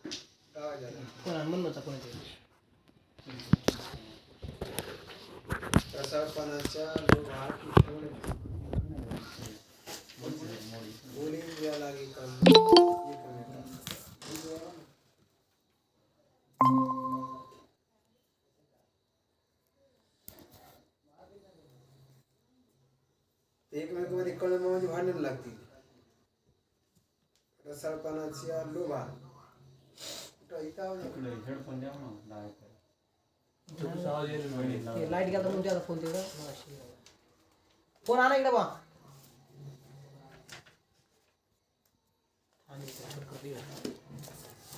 कोणा म्हणूनचा कोणते प्रसारपणाच्या लोभात बोली द्या लागे काम एकमेकांमध्ये कळण म्हणजे भांडण लागतील. प्रसारपणाच्या लोभात लाईट गेला म्हणून फोन तिकडं फोन आणा इकडं बा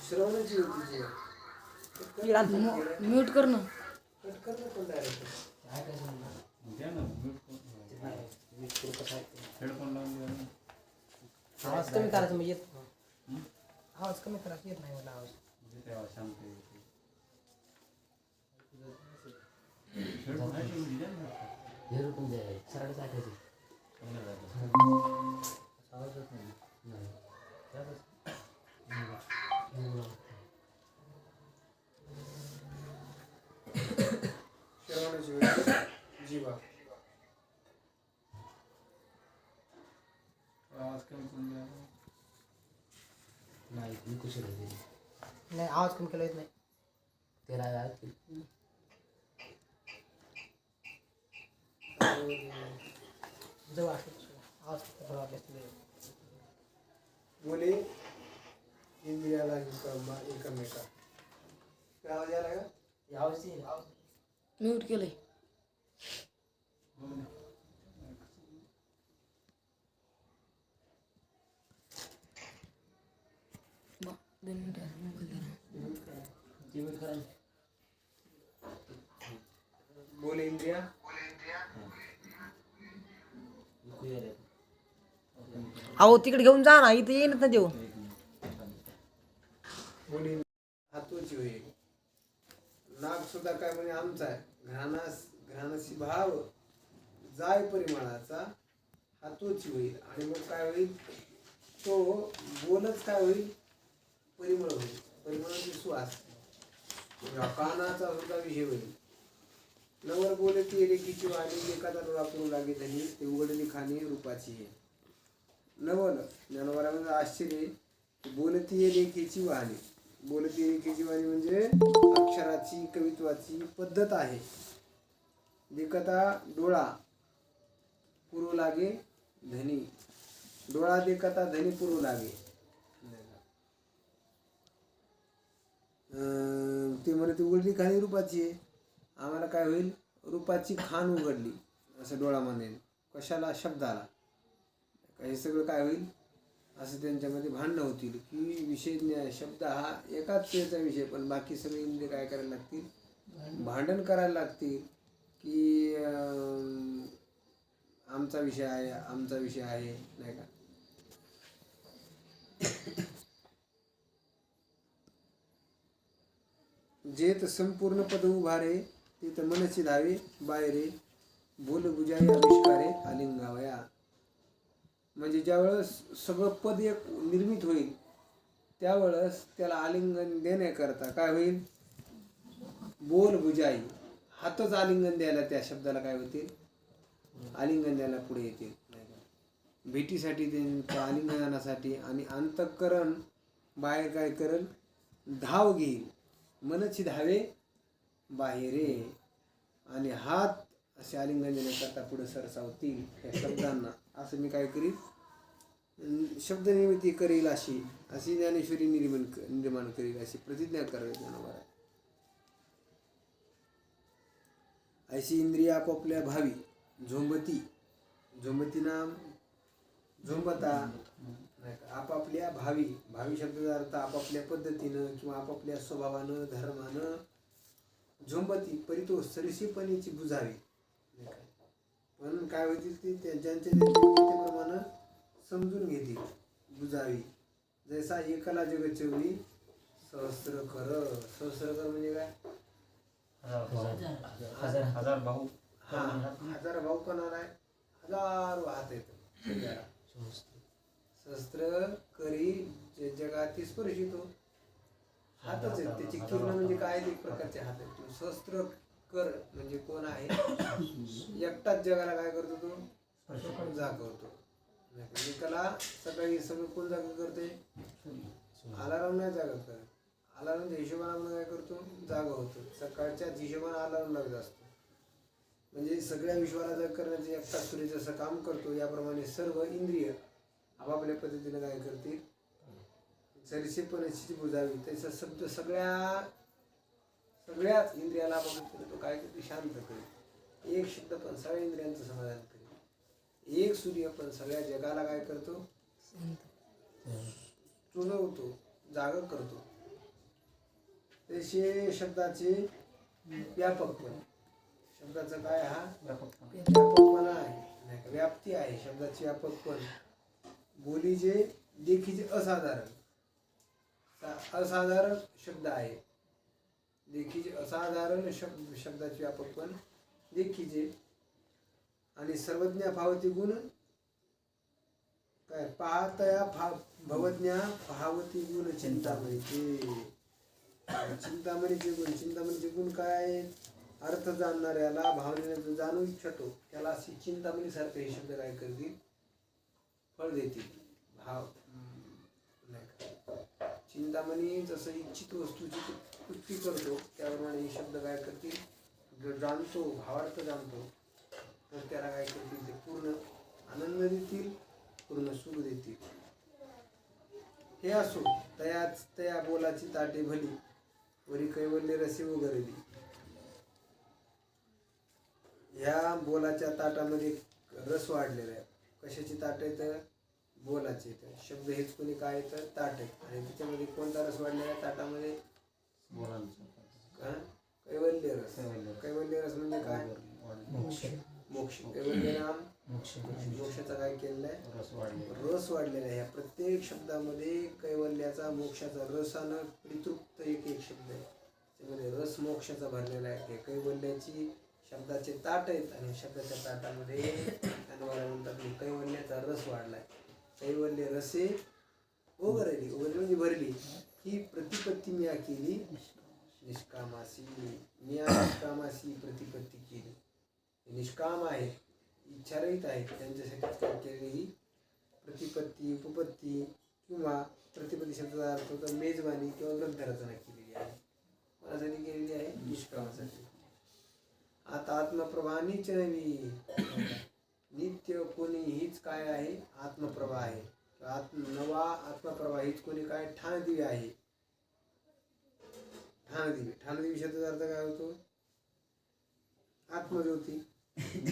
श्रवणाची म्यूट कर ना. आवाज कमी करायचा म्हणजे येत आवाज कमी करायचा येत नाही मला आवाज सरळ टाकायची जीवा नाही आवाज कमी केला येत नाही त्याला जवळ आवाज बोले इंद्रियाला एकमेका काय आवाज आला का आवाज म्यूट केलंय. बोले इंद्रिया अहो तिकडे घेऊन जा ना इथे येईन ना देऊ बोली हातोची होईल. नाग सुद्धा काय म्हणे आमचा आहे घ्राणासी भाव जाय परिमाणाचा हातोची होईल. आणि मग काय होईल तो बोलच काय होईल परिमळ होईल. परिमळाची सुवास कानाचा सुद्धा विषय होईल. नवर बोले ती रेखीची वाणी एखादा डोळा करू लागे धनी ते उघडली खाणी रूपाची आहे. नवल ज्ञानवरामध्ये आश्चर्य बोलती लेखीची वाणी. बोलती लेखीची वाणी म्हणजे अक्षराची कवित्वाची पद्धत आहे. देखता डोळा पुरू लागे धनी डोळा देखता धनी पुरू लागे. ते म्हणे ती उघडली खाणी रूपाची आहे. आम्हाला काय होईल रूपाची खाण उघडली असं डोळा म्हणेल. कशाला शब्दाला हे सगळं काय होईल असं त्यांच्यामध्ये भांडणं होतील की विषय शब्द हा एकाच वेळचा विषय पण बाकी सगळे इंद्रिय काय करायला लागतील भांडण करायला लागतील की आमचा विषय आहे नाही का. जेत संपूर्ण पद उभारे तिथं मनची धावे बाहेरे बोल बुजाई आविष्कारे आलिंगावया. म्हणजे ज्यावेळेस सगळं पद एक निर्मित होईल त्यावेळेस त्याला आलिंगन देण्याकरता काय होईल बोल बुजाई हातच आलिंगन द्यायला त्या शब्दाला काय होतील आलिंगन द्यायला पुढे येतील. भेटीसाठी त्यांच्या आलिंगनासाठी आणि अंतःकरण बाहेर काय करेल धाव घेईल. मनची धावे बाहेरे आणि हात असे आलिंगन देण्याकरता पुढे सरसावतील त्या शब्दांना. असं मी काय करील शब्द निर्मिती करेल अशी ज्ञानेश्वरी निर्माण करेल अशी प्रतिज्ञा करावी ज्ञानोबा. अशी इंद्रिय आपापल्या भावी झोंबती नाम झोंबता आपापल्या भावी शब्दाचा अर्थ आपापल्या पद्धतीनं किंवा आपापल्या स्वभावानं धर्मानं झोंबती परितो सरशीपणीची बुजावी. म्हणून काय होतील ती त्यांच्याप्रमाणे समजून घेतील बुजावी. जैसा एकला जग चवळी सहस्र म्हणजे काय हजार भाऊ कोणाला आहे हजारो हात येतो सहस्त्र करी जगाती स्पर्शितो हातच आहेत त्याचे किरण म्हणजे काय एक प्रकारचे हात आहेत. तो सहस्त्र कर म्हणजे कोण आहे एकटाच जगाला काय करतो तो जागवतो. म्हणजे त्याला सकाळी सगळं कोण जागा करते अलाराम नाही जागा करत. अलारामच्या हिशोबाने आपण काय करतो जागा होतो. सकाळच्याच हिशोबाने अलाराम लागत असतो. म्हणजे सगळ्या विश्वाला जाग करण्याचे एकटा सूर्य जसं काम करतो याप्रमाणे सर्व इंद्रिय आपापल्या पद्धतीने काय करतील सरीसेपणाची बुजावी. त्याचा शब्द सगळ्याच इंद्रियाला बघत तो काय करतो शांत करेल. एक शब्द पण सगळ्या इंद्रियांचं समाधान करेल. एक सूर्य पण सगळ्या जगाला काय करतो चुनवतो जाग करतो. तसे शब्दाचे व्यापकपण शब्दाचा काय हा व्यापकपणा आहे नाही का व्याप्ती आहे शब्दाचे व्यापकपण. बोलीचे देखीचे असाधारण शब्द आहे. देखीचे असाधारण शब्दाचे व्यापकपण देखीचे आणि सर्वज्ञा भावती गुण काय पाहतया भवज्ञा भावती गुण चिंतामणीचे. चिंतामणीचे गुण काय आहेत. अर्थ जाणणाऱ्याला भावनेने जो जाणू इच्छितो त्याला अशी चिंतामणी सारखे हे शब्द काय करतील फळ देतील. भाव चिंतामणी जसं इच्छित वस्तूची पुष्टी करतो त्याप्रमाणे हे शब्द काय करतील जो जाणतो भावार्थ जाणतो तर त्याला काय करतील ते पूर्ण आनंद देतील पूर्ण सुख देतील. हे असो तया बोलाची ताटे भली वरी कैवल्य रसे उगरली. ह्या बोलाच्या ताटामध्ये रस वाढलेला आहे. कशाची ताट आहे तर बोलाचे. तर शब्द हेच कोणी काय तर ताट आहे आणि त्याच्यामध्ये कोणता रस वाढलेला आहे ताटामध्ये कैवल्य रस. कैवल्य रस म्हणजे काय मोक्ष. कैवल्य नाम मोक्षाचा काय केलेला आहे रस वाढलेला आहे. ह्या प्रत्येक शब्दामध्ये कैवल्याचा मोक्षाचा रसानं परितृप्त एक शब्द आहे. त्यामध्ये रस मोक्षाचा भरलेला आहे. कैवल्याची शब्दाचे ताट आहेत आणि शब्दाच्या ताटामध्ये अनुवाद म्हणतात कैवल्याचा रस वाढलाय. कैवल्य रसे ओगरली. ओगरली म्हणजे भरली. ही प्रतिपत्ती मी केली निष्कामासी. मी निष्कामासी प्रतिपत्ती केली. निष्काम आहेत इच्छारहित आहेत त्यांच्यासाठी काय केलेली प्रतिपत्ती उपपत्ती किंवा प्रतिपत्ती शब्दाचा अर्थ होता मेजबानी किंवा ग्रंथरचना केलेली आहे. कोणासाठी केलेली आहे निष्कामासाठी. आता आत्मप्रभानीच नवी नित्य कोणी हीच काय आहे आत्मप्रभा आहे. नवा आत्मप्रभा हीच कोणी काय ठाणदिवी आहे. ठाणदिवी शब्दाचा अर्थ काय होतो आत्मज्योती.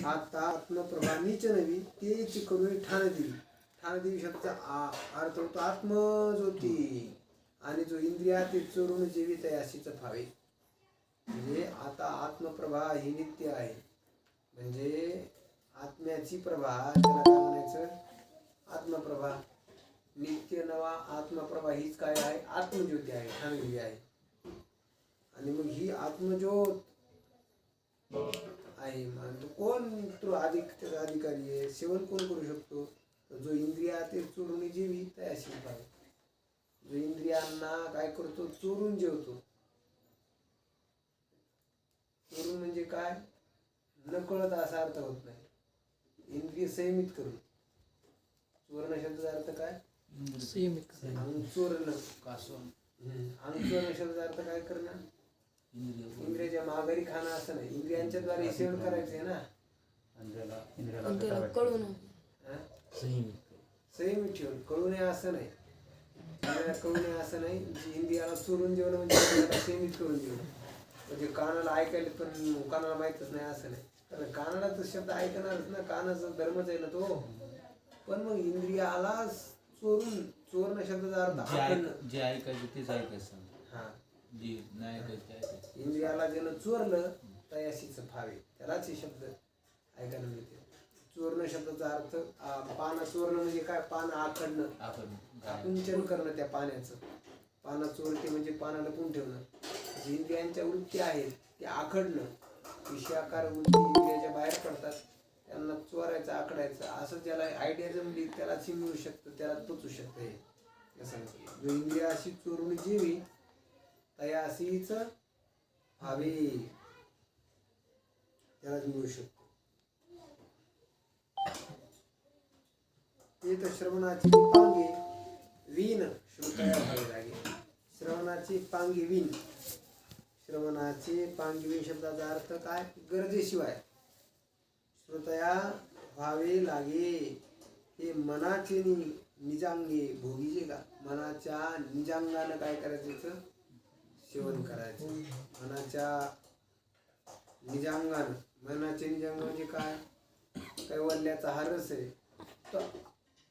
आता आत्मप्रभानीच नवी तेच करून ठाणदिवी. ठाणदिवी शब्दाचा अर्थ होतो आत्मज्योती आणि जो इंद्रिया ते चोरून जीवित आहे अशीच भावे. म्हणजे आता आत्मप्रभा ही नित्य आहे. म्हणजे आत्म्याची प्रभा त्याला काय म्हणायचं आत्मप्रभा. नित्य नवा आत्मप्रभा हीच काय आहे आत्मज्योती आहे ठाणदिवी आहे. आणि मग ही आत्मज्योत आहे तो कोण तो त्याचा अधिकारी आहे. सेवन कोण करू शकतो जो इंद्रिया ते चोरून जेवी तयाशी पाहिजे. जो इंद्रियांना काय करतो चोरून जेवतो. चोरून म्हणजे काय नकळत असा अर्थ होत नाही. इंद्रिय संयमित करून. चोरण शब्दाचा अर्थ काय अंग चोरण. अंग चोरण शब्दाचा अर्थ काय करणं इंद्रियाच्या माघारी खाणं असं नाही. इंद्रियांच्या द्वारे सेवन करायचंय ना. संयमित ठेवून कळू नये असं नाही. कळू नये असं नाही. इंद्रियाला चोरून जेवणं म्हणजे संयमित करून जेवणं. म्हणजे कानाला ऐकायला पण कानाला माहीतच नाही असं नाही. कारण कानाला तर शब्द ऐकणारच ना. कानाचा धर्मच आहे ना तो. पण मग इंद्रियाला चोरून चोरणं शब्दाचा अर्थ जे ऐकायचं तेच ऐकायचं. हा जे नाही ऐकायचं इंद्रियाला ज्यानं चोरलं तयाशीच भावे त्यालाच हे शब्द ऐकायला मिळते. चोरणं शब्दाचा अर्थ पाना चोरणं म्हणजे काय पान आखडणं आकुंचन करणं त्या पाण्याचं. पाना चोरटे म्हणजे पानाला लपवून ठेवणं. जे इंद्रियांच्या वृत्ती आहेत ते आखडणं. विषयाकार वृत्ती इंद्रियाच्या बाहेर पडतात त्यांना चोरायचं आकडायचं असं ज्याला आयडिया जमली त्यालाच मिळू शकतं त्याला पोचू शकतं. हे जो इंद्रिया अशी चोरून जेवी तयासीच व्हावे त्यालाच मिळू शकतो. ते तर श्रवणाची पांगे वीण श्रोतया व्हावे लागेल. श्रवणाची पांगी वीण. श्रवणाची पांगी वीण शब्दाचा अर्थ काय? गरजेशिवाय श्रोतया व्हावे लागे. हे मनाचे निजांगे भोगीचे का? मनाच्या निजांगानं काय करायचं? सेवन करायचं. मनाच्या निजांगानं. मनाचे निजांग म्हणजे काय? कैवल्याचा हा रस आहे. तर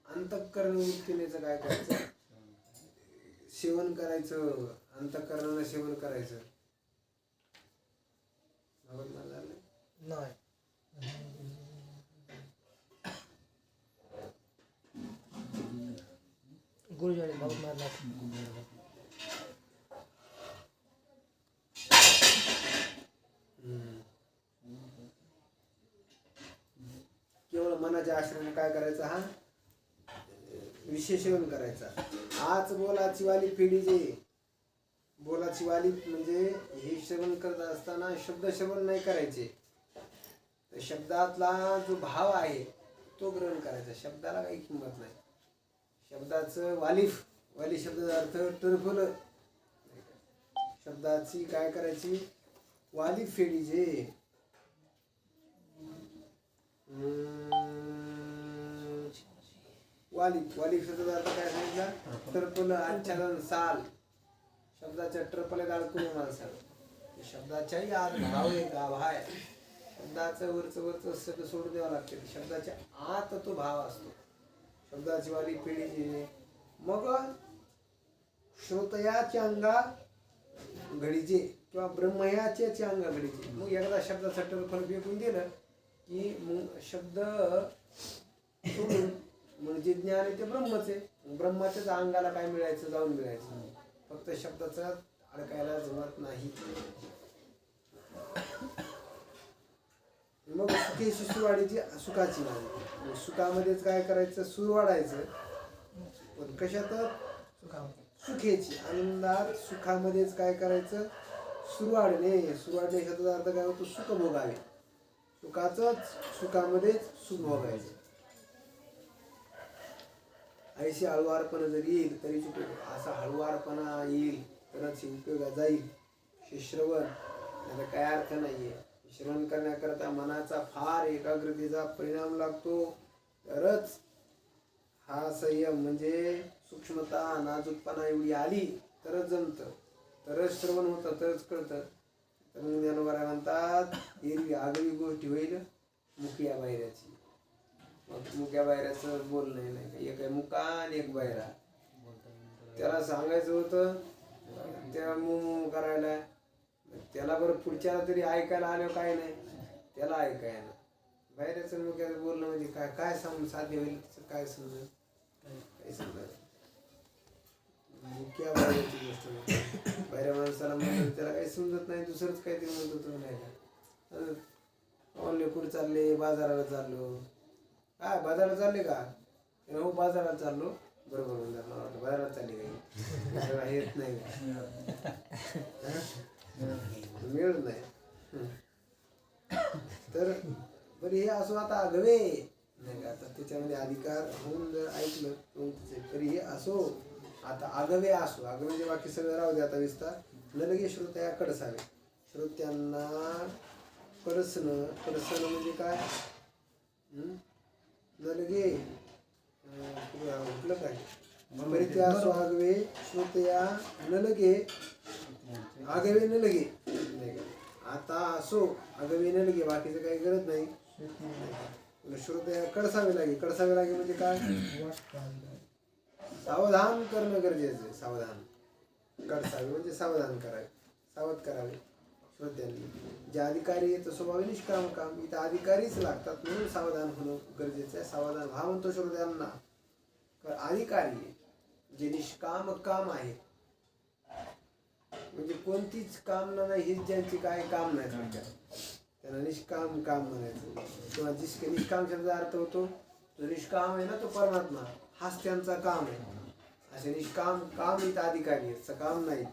अंतःकरण वृत्तीनेच काय करायचं? सेवन करायचं. अंतःकरणानं सेवन करायचं. नाही. गुरुजाने बाबा मारला. केवळ मनाच्या आश्रयाने काय करायचं? हा विषय सेवन करायचा. आज बोलाची वाली फेडी जे बोलाची वाली म्हणजे हे श्रवण करत असताना शब्द श्रवण नाही करायचे. तर शब्दातला जो भाव आहे तो ग्रहण करायचा. शब्दाला काही किंमत नाही. शब्दाचं वाली शब्दाचा अर्थ टरफल. शब्दाची काय करायची? वाली फेडी जे वाली शब्दाचा अर्थ काय सांगितला? टरफल आच्छादन साल. शब्दाच्या टरफल्यात अडकून माणसाला. शब्दाच्याही आत भाव आहे, गाभा आहे. शब्दाचं वरचं सगळं सोडून द्यावं लागते. शब्दाच्या आत तो भाव असतो. शब्दाची वाली पिढी. मग श्रोतयाच्या अंगा घडीचे किंवा ब्रह्मयाच्या अंगा घडीचे. मग एकदा शब्दाचं टरफल फेकून दिलं की मग शब्द सोडून म्हणजे ज्ञान आहे ते ब्रह्मच आहे. ब्रह्माच्याच अंगाला काय मिळायचं? जाऊन मिळायचं. फक्त शब्दाचा अडकायला जमत नाही. मग सुखेची सुरवाडीची सुखाची वाढी. सुखामध्येच काय करायचं? सूर वाढायचं. पण कशात? सुखेची. आनंदात सुखामध्येच काय करायचं? सूर वाढणे. सूर वाढणे ह्याचा अर्थ काय होतो? सुख भोगावे. सुखाचंच सुखामध्येच सुख भोगायचं. ऐशी हळुवारपणा जर येईल तरीच उपयोग. असा हळुवारपणा येईल तरच उपयोगात जाईल. श्रवण याचा काय अर्थ नाहीये. श्रवण करण्याकरता मनाचा फार एकाग्रतेचा परिणाम लागतो. तरच हा संयम म्हणजे सूक्ष्मता नाजूकपणा एवढी आली तरच जमतं. तरच श्रवण होतं. तरच कळतं. तर मग ज्ञानोबा म्हणतात एरवी आगळी गोष्टी होईल मुकिया बाहेरची. मग मुक्या बाहेरचं बोलणं नाही. एक आहे मुका आणि एक बाहेरा. त्याला सांगायचं होतं त्या मू करायला. त्याला बरं पुढच्याला तरी ऐकायला आलं काय नाही. त्याला ऐकायला बाहेरचं मुक्याचं बोलणं म्हणजे काय काय समजून साध्य होईल त्याचं काय समजेल? काही समजायचं. मुक्या बाहेरची गोष्ट. बाहेर माणसाला म्हणतो त्याला काही समजत नाही. दुसरंच काहीतरी म्हणतो तो नाही का? ऑनले कुठे चालले? बाजाराला चाललो. काय बाजारात चालले का? हो बाजारात चाललो. बरोबर म्हणतात. मला वाटतं बाजारात चालली काही येत नाही. मिळत नाही. तर बरं हे असो आता आगवे नाही का? आता त्याच्यामध्ये अधिकार होऊन जर ऐकलं तरी हे असो. आता आगवे असो. आगवे जे बाकी सगळं राहू दे आता विस्तार. न लगे श्रोत्या कडसावे. श्रोत्यांना कडसणं. कडसणं म्हणजे काय? न लगे कुठलं काय? परित्या असो आगवे श्रोतया न लगे. आगवे न लगे. आता असो आगवे न लगे. बाकीचं काही गरज नाही. श्रोतया कडसावे लागे. कडसावे लागे म्हणजे काय? सावधान करणं गरजेचं आहे. सावधान. कडसावे म्हणजे सावधान करावे. सावध करावे श्रोत्यांनी. जे अधिकारी आहे तो स्वभावी निष्काम काम. इथं अधिकारीच लागतात म्हणून सावधान होणं गरजेचं आहे. सावधान व्हा म्हणतो श्रोत्यांना. अधिकारी जे निष्काम काम आहे म्हणजे कोणतीच कामना नाही. हीच ज्यांची काय काम नाही त्यांना निष्काम काम म्हणायचं. किंवा जिसके निष्काम शब्दाचा अर्थ होतो जो निष्काम आहे ना तो परमात्मा. हाच त्यांचा काम आहे. असे निष्काम काम इथं अधिकारी आहेत. काम नाही.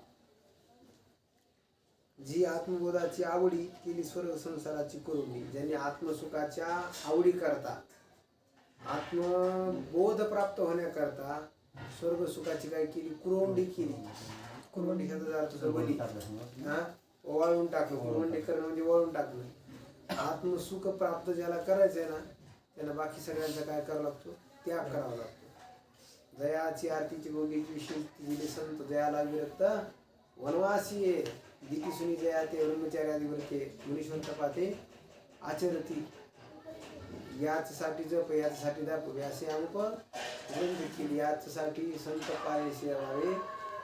जी आत्मबोधाची आवडी केली स्वर्ग संसाराची करुणी. ज्यांनी आत्मसुखाच्या आवडी करता आत्मबोध प्राप्त होण्याकरता स्वर्ग सुखाची काय केली कुरवंडी केली. कुरवंडी ह्याचा अर्थ वली वाळून टाकलं. कुरवंडी करणं म्हणजे वाळून टाकणं. आत्मसुख प्राप्त ज्याला करायचंय ना त्यांना बाकी सगळ्यांचा काय करावा लागतो त्याग करावा लागतो. जयाची आरतीची भोगीची विशेष संत जयाला विरक्त वनवासी आहे. दीपी सुनी जया ते ब्रह्मचार्यादी व्रते मुनीश्वंत पाते आचरती. याचसाठी जप याचसाठी दाप व्यासे अंक ग्रंथ केली. याचसाठी संत पाये सेवावे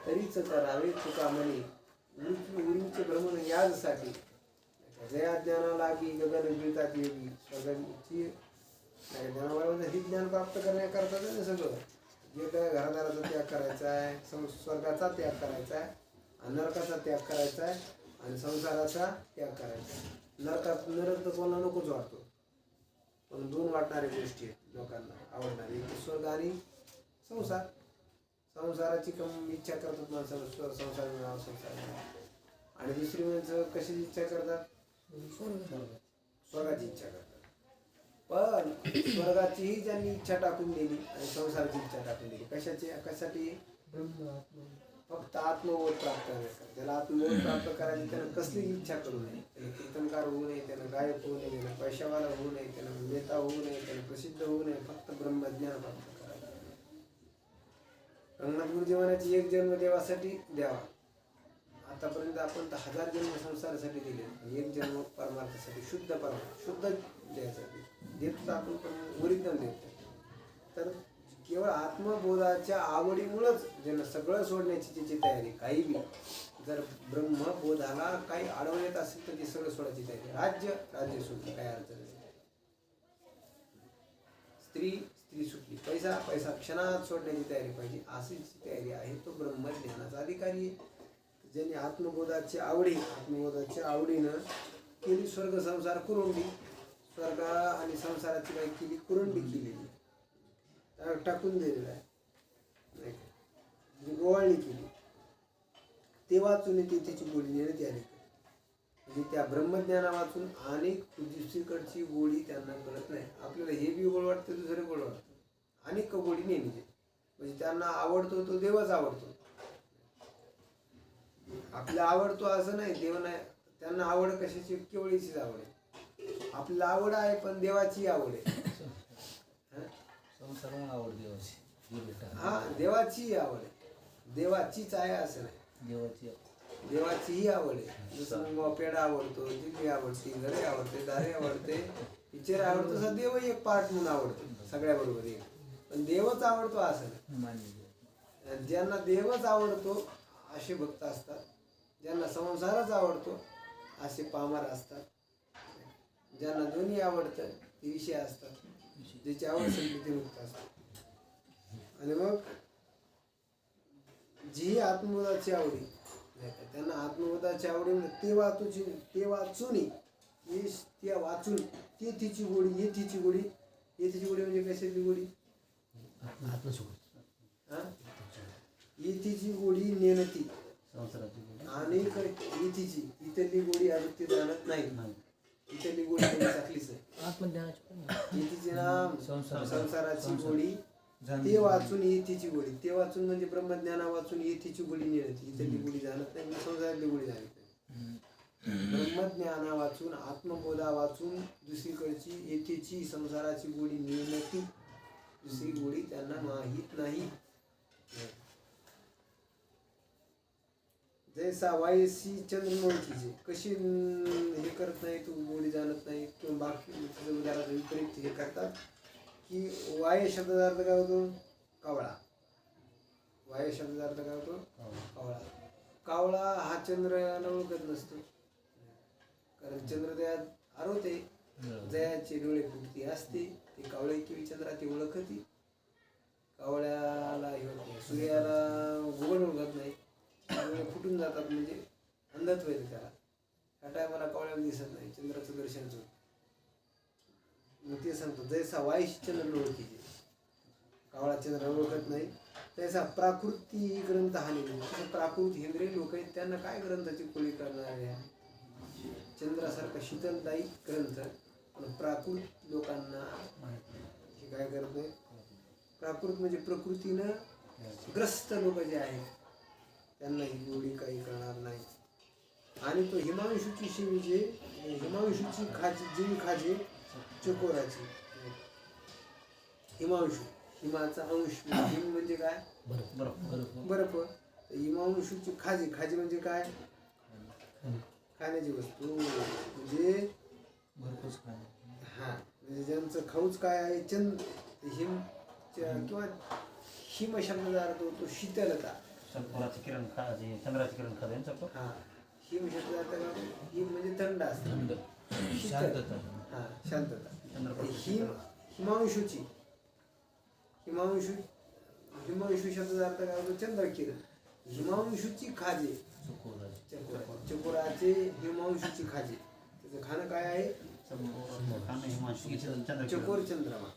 तरीच करावे तुका म्हणे. उरीचे भ्रमण याचसाठी. जया ज्ञाना लागी गगन मिळतात योगी. स्वतःची ही ज्ञान प्राप्त करण्याकरता ना सगळं जे काय घरादाराचा त्याग करायचा आहे, स्वर्गाचा त्याग करायचा आहे, नरकाचा त्याग करायचा आहे आणि संसाराचा त्याग करायचा आहे. नरक तर कोणाला नकोच वाटतो, पण दोन वाटणाऱ्या गोष्टी आहेत लोकांना आवडणारी. एक स्वर्ग आणि संसार. संसाराची इच्छा करतात माणसाला संसार मिळावा, संसार मिळावा. आणि दुसरी माणसं कशाची इच्छा करतात स्वर्गाची इच्छा करतात. पण स्वर्गाचीही ज्यांनी इच्छा टाकून दिली आणि संसाराची इच्छा टाकून दिली कशासाठी फक्त आत्मबोध प्राप्त करण्यासाठी. ज्याला आत्मबोध प्राप्त करायची त्यानं कसली इच्छा करू नये. त्यानं कीर्तनकार होऊ नये, त्यानं गायक होऊ नये, त्यानं पैशावाला होऊ नये, त्यानं नेता होऊ नये, त्यानं प्रसिद्ध होऊ नये. फक्त ब्रह्मज्ञान प्राप्त करायचं. रंगनाथ गुरुजीवनाची एक जन्म देवासाठी द्यावा. आतापर्यंत आपण 1000 जन्म संसारासाठी दिले, एक जन्म परमार्थासाठी शुद्ध परमार्थ शुद्ध द्यायचा देतो आपण, पण ओरिजिनल देतो. तर केवळ आत्मबोधाच्या आवडीमुळंच ज्यांना सगळं सोडण्याची त्याची तयारी. काही बी जर ब्रह्मबोधाला काही अडवण येत असेल तर ती सगळं सोडायची तयारी. राज्य सुटलं काय अर्थ नाही. स्त्री सुटली, पैसा क्षणात सोडण्याची तयारी पाहिजे. अशीच तयारी आहे तो ब्रह्मज्ञानाचा अधिकारी आहे. ज्यांनी आत्मबोधाची आवडीनं केली स्वर्ग संसार कुरंडी. स्वर्ग आणि संसाराची काही केली कुरंडी केलेली टाकून दिलेला आहे, गोवाळणी केली. ते वाचून तिची गोडी नेण्यात आली. म्हणजे त्या ब्रह्मज्ञाना वाचून अनेक दुसरीकडची गोडी त्यांना कळत नाही. आपल्याला हे बी गोड वाटतं, दुसरे गोड वाटतं. अनेक गोडी नेण्याची म्हणजे त्यांना आवडतो तो देवच आवडतो. आपल्याला आवडतो असं नाही, देव नाही. त्यांना आवड कशाची केवळीचीच आवड आहे. आपल्याला आवड आहे पण देवाची आवड आहे. हा देवाची आवड आहे, देवाचीच आहे असं नाही. देवाचीही आवड आहे. जसं पेढा आवडतो, जिल्ली आवडते, घरे आवडते, दारे आवडते, पिक्चर आवडतो. तसा देव एक पार्ट म्हणून आवडतो सगळ्याबरोबर एक. पण देवच आवडतो असं नाही. ज्यांना देवच आवडतो असे भक्त असतात. ज्यांना संसारच आवडतो असे पामर असतात. ज्यांना दोन्ही आवडतं ते विषय असतात. ज्याची आवड संगीत ते मुक्त असतात. आणि मग जी आत्मबोधाची आवडी त्यांना आत्मबोधाची आवडी ते वाचून तिची गोडी येथीची गोडी म्हणजे कशाची गोडी येथीची गोडी नेणती आणि इथली गोडी अजून ते जाणत नाही. इथली गोडी टाकलीच आहे. येथीचे नाम संसाराची गोडी ते वाचून येथीची गोडी. ते वाचून म्हणजे ब्रह्मज्ञाना वाचून येथीची गोडी नेणती. इथली गोडी जाणत नाही, संसारातली गोडी जाणत नाही. ब्रह्मज्ञाना वाचून आत्मबोधा वाचून दुसरीकडची येथीची संसाराची गोडी नेणती. दुसरी गोडी त्यांना माहीत नाही. जैसा वायसी चंद्रमोळीची कशी हे करत नाही, तू गोडी जाणत नाही किंवा बाकी उदाहरण विपरीत हे करतात की वाय शब्दाचा अर्थ काय होतो कावळा. वाय शब्दाचा अर्थ काय होतो कावळा. कावळा हा चंद्राला ओळखत नसतो, कारण चंद्र त्यात आरोते. जयाचे डोळे फुटती असते, ते कावळे किंवा चंद्रा ती ओळखती. कावळ्याला हे होत नाही, सूर्याला भूगोल ओळखत नाही, डोळे फुटून जातात म्हणजे अंधत्व येते त्याला. ह्या टायमाला कावळ्याला दिसत नाही, चंद्राचं दर्शनच होतं. मग ते सांगतो जैसा वाईश चंद्र ओळखीचे. कावळा चंद्र ओळखत नाही, त्याचा प्राकृती ग्रंथ हा लिहिला. प्राकृत हेंद्रे लोक आहेत त्यांना काय ग्रंथाची कोळी करणार आहे? चंद्रासारखा शीतलदायी ग्रंथ. पण प्राकृत लोकांना हे काय करतोय? प्राकृत म्हणजे प्रकृतीनं ग्रस्त लोक जे आहेत त्यांना ही गोडी काही करणार नाही. आणि तो हिमांशूची शिवी जे हिमांशूची खाजी जीवी खाजे चकोराची. हिमांशू हिमाचा अंश. हिम म्हणजे काय? बर्फ. हिमांशूची खाजी खाजी म्हणजे काय? खाण्याची वस्तू. म्हणजे हा म्हणजे ज्यांचं खाऊच काय आहे? हिम किंवा हिम शब्दाचा अर्थ होतो शीतलता. किरण चंद्राचे किरण खाते. हा हिम शब्दाचा अर्थ काय? हिम म्हणजे थंड असतं. शांतता. हा शांतता. हिमांशूची हिमांशू शब्दाचा अर्थ काय होतो? चंद्रकिरण. हिमांशूची खाजे चकोराचे हिमांशूची खाजे. त्याचं खाणं काय आहे? चकोर चंद्रमा.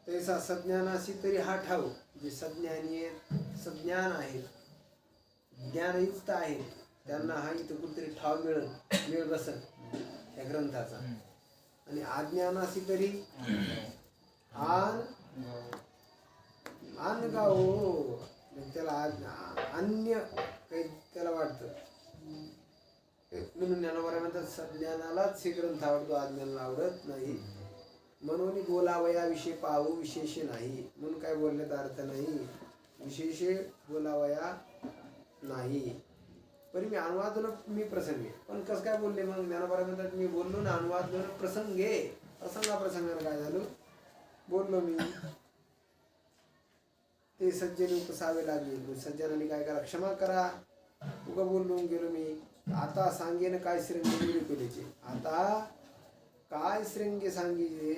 तैसा सज्ञानाशी तरी हा ठाव. जे सज्ञानी आहेत सज्ञान आहेत ज्ञानयुक्त आहेत त्यांना हा इथं कुठेतरी ठाव मिळ बसन या ग्रंथाचा. आणि अज्ञानाशी तरी आन गाव त्याला अन्य काही त्याला वाटतं म्हणून ज्ञानोबा म्हणतात सज्ञानालाच हे ग्रंथ आवडतो अज्ञानाला आवडत नाही. म्हणून बोलावया विषय पाहू विशेष नाही. म्हणून काय बोलण्याचा अर्थ नाही. विशेष बोलावया नाही. पण मी अनुवादन मी प्रसंगे. पण कसं काय बोलले मग? ज्ञानोबा म्हणतात मी बोललो ना अनुवादन प्रसंगे. प्रसंगानं काय झालं? बोललो मी. ते सज्जन उपसावे लागले. सज्जनाने काय करा? क्षमा करा. उगा बोललो गेलो मी. आता सांगेन काय श्रृंगे निरूपिलेचे. आता काय श्रृंगे सांगेन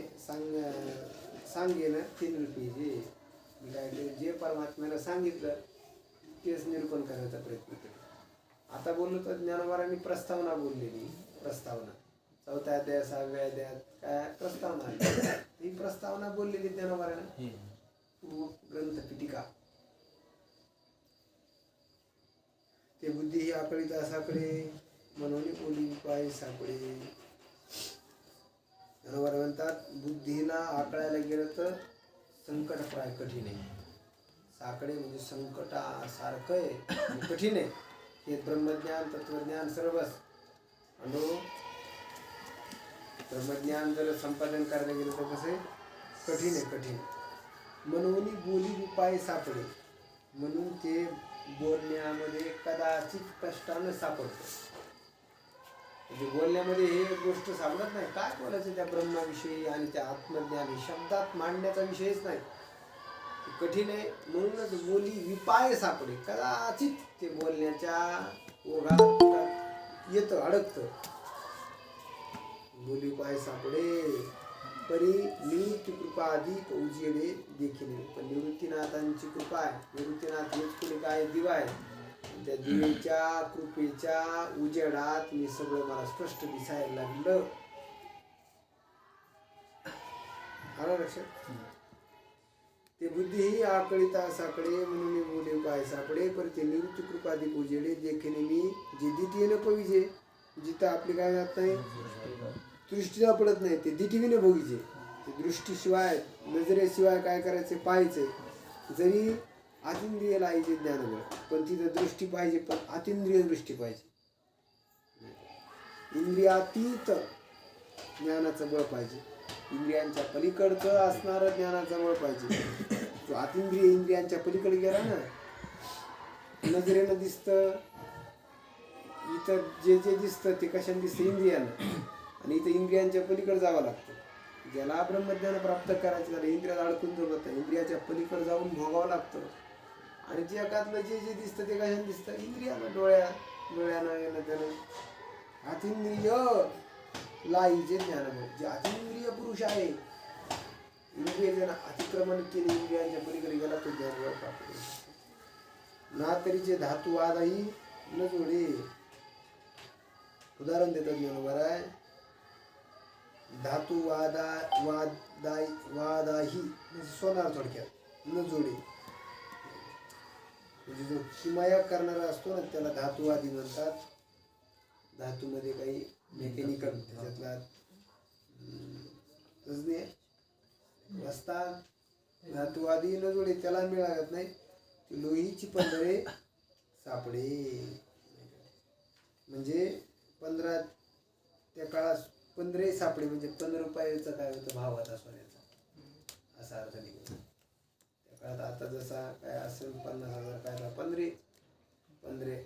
ते निरूपिले. मी काय केलं? जे परमात्म्यानं सांगितलं तेच निरूपण करण्याचा प्रयत्न केला. आता बोललो तर ज्ञानोबारांनी प्रस्तावना बोललेली. प्रस्तावना 4थ्या अध्याय 6व्या अध्यायात काय प्रस्तावना. ही प्रस्तावना बोललेली ज्ञानोबारांनी. पूर्व ग्रंथ पिटिका. ते बुद्धी ही आकळीता साकडे म्हणून बोली उपाय सापडे. ज्ञानोबा म्हणतात बुद्धीला आकळायला गेलं तर संकट प्राय कठीण आहे. साकडे म्हणजे संकटासारखं आहे, कठीण आहे. हे ब्रह्मज्ञान तत्वज्ञान सर्वच. आणि ब्रह्मज्ञान जर संपादन करायला गेलं तर कसं आहे? कठीण आहे, कठीण. म्हणून बोली उपाय सापडे. म्हणून ते बोलण्यामध्ये कदाचित कष्टानं सापडतं. म्हणजे बोलण्यामध्ये हे गोष्ट सापडत नाही. काय बोलायचं त्या ब्रह्माविषयी आणि त्या आत्मज्ञान हे शब्दात मांडण्याचा विषयच नाही. कठीण आहे. म्हणूनच बोली विपाय सापडे. कदाचित ते बोलण्याच्या ओघात येतं, अडकतं. बोली उपाय सापडे परी निवृत्ती कृपा अधिक उजेडे देखील. पण निवृत्तीनाथांची कृपा आहे. निवृत्तीनाथ हेच कोणी काय? दिवा आहे. त्या दिवेच्या कृपेच्या उजेडात मी सगळं मला स्पष्ट दिसायला लागलं. आलं लक्षात? ते बुद्धी ही आकळीता साकडे म्हणून बोले उपाय सापडे पर ते निवृत्ती कृपा अधिक उजेडे देखील मी जे द्वितीय नको विजे. जिथं आपली काय जात नाही दृष्टीला पडत नाही ते दिठीने बघिचे. ते दृष्टीशिवाय नजरेशिवाय काय करायचे? पाहायचे. जरी अतिंद्रिय लाईचे ज्ञानबळ पण तिथं दृष्टी पाहिजे. पण अतिंद्रिय दृष्टी पाहिजे. इंद्रियातीत ज्ञानाचं बळ पाहिजे. इंद्रियांच्या पलीकडचं असणारं ज्ञानाचं बळ पाहिजे. जो अतिंद्रिय इंद्रियांच्या पलीकडे गेला ना, नजरेनं दिसतं. इतर जे जे दिसतं ते कशाने दिसतं? इंद्रियानं. आणि इथं इंद्रियांच्या पलीकडे जावं लागतं. ज्याला ब्रह्मज्ञान प्राप्त करायचं त्याला इंद्रियात अडकून जमत नाही. इंद्रियाच्या पलीकडे जाऊन भोगावं लागतं. आणि जगातलं जे जे दिसतं ते कशाने दिसतं? इंद्रियानं, डोळ्यानं येणं त्यानं. अतिंद्रिय लाईचे ज्ञान. जे अतिंद्रिय पुरुष आहे इंद्रिय ज्यानं अतिक्रमण केले इंद्रियांच्या पलीकडे गेला तो ज्ञानबळ प्राप्त. ना तरीचे धातुवादाही न जोडे. उदाहरण देतात ज्ञानोबा आहे. धातुवादाही म्हणजे सोनार थोडक्यात न जोडे. म्हणजे जो किमया करणारा असतो ना त्याला धातुवादी म्हणतात. धातूमध्ये काही मेकॅनिकल त्याच्यातला तज्ञ असतात. धातुवादी न जोडे त्याला मिळत नाही. ती लोहीची पंधरे सापडे म्हणजे 15 त्या काळात 15 सापडे म्हणजे 15 रुपयाचा काय होतं भाव होता सोन्याचा असा अर्थ निघतो. त्या काळात आता जसा काय असेल 50,000 काय 15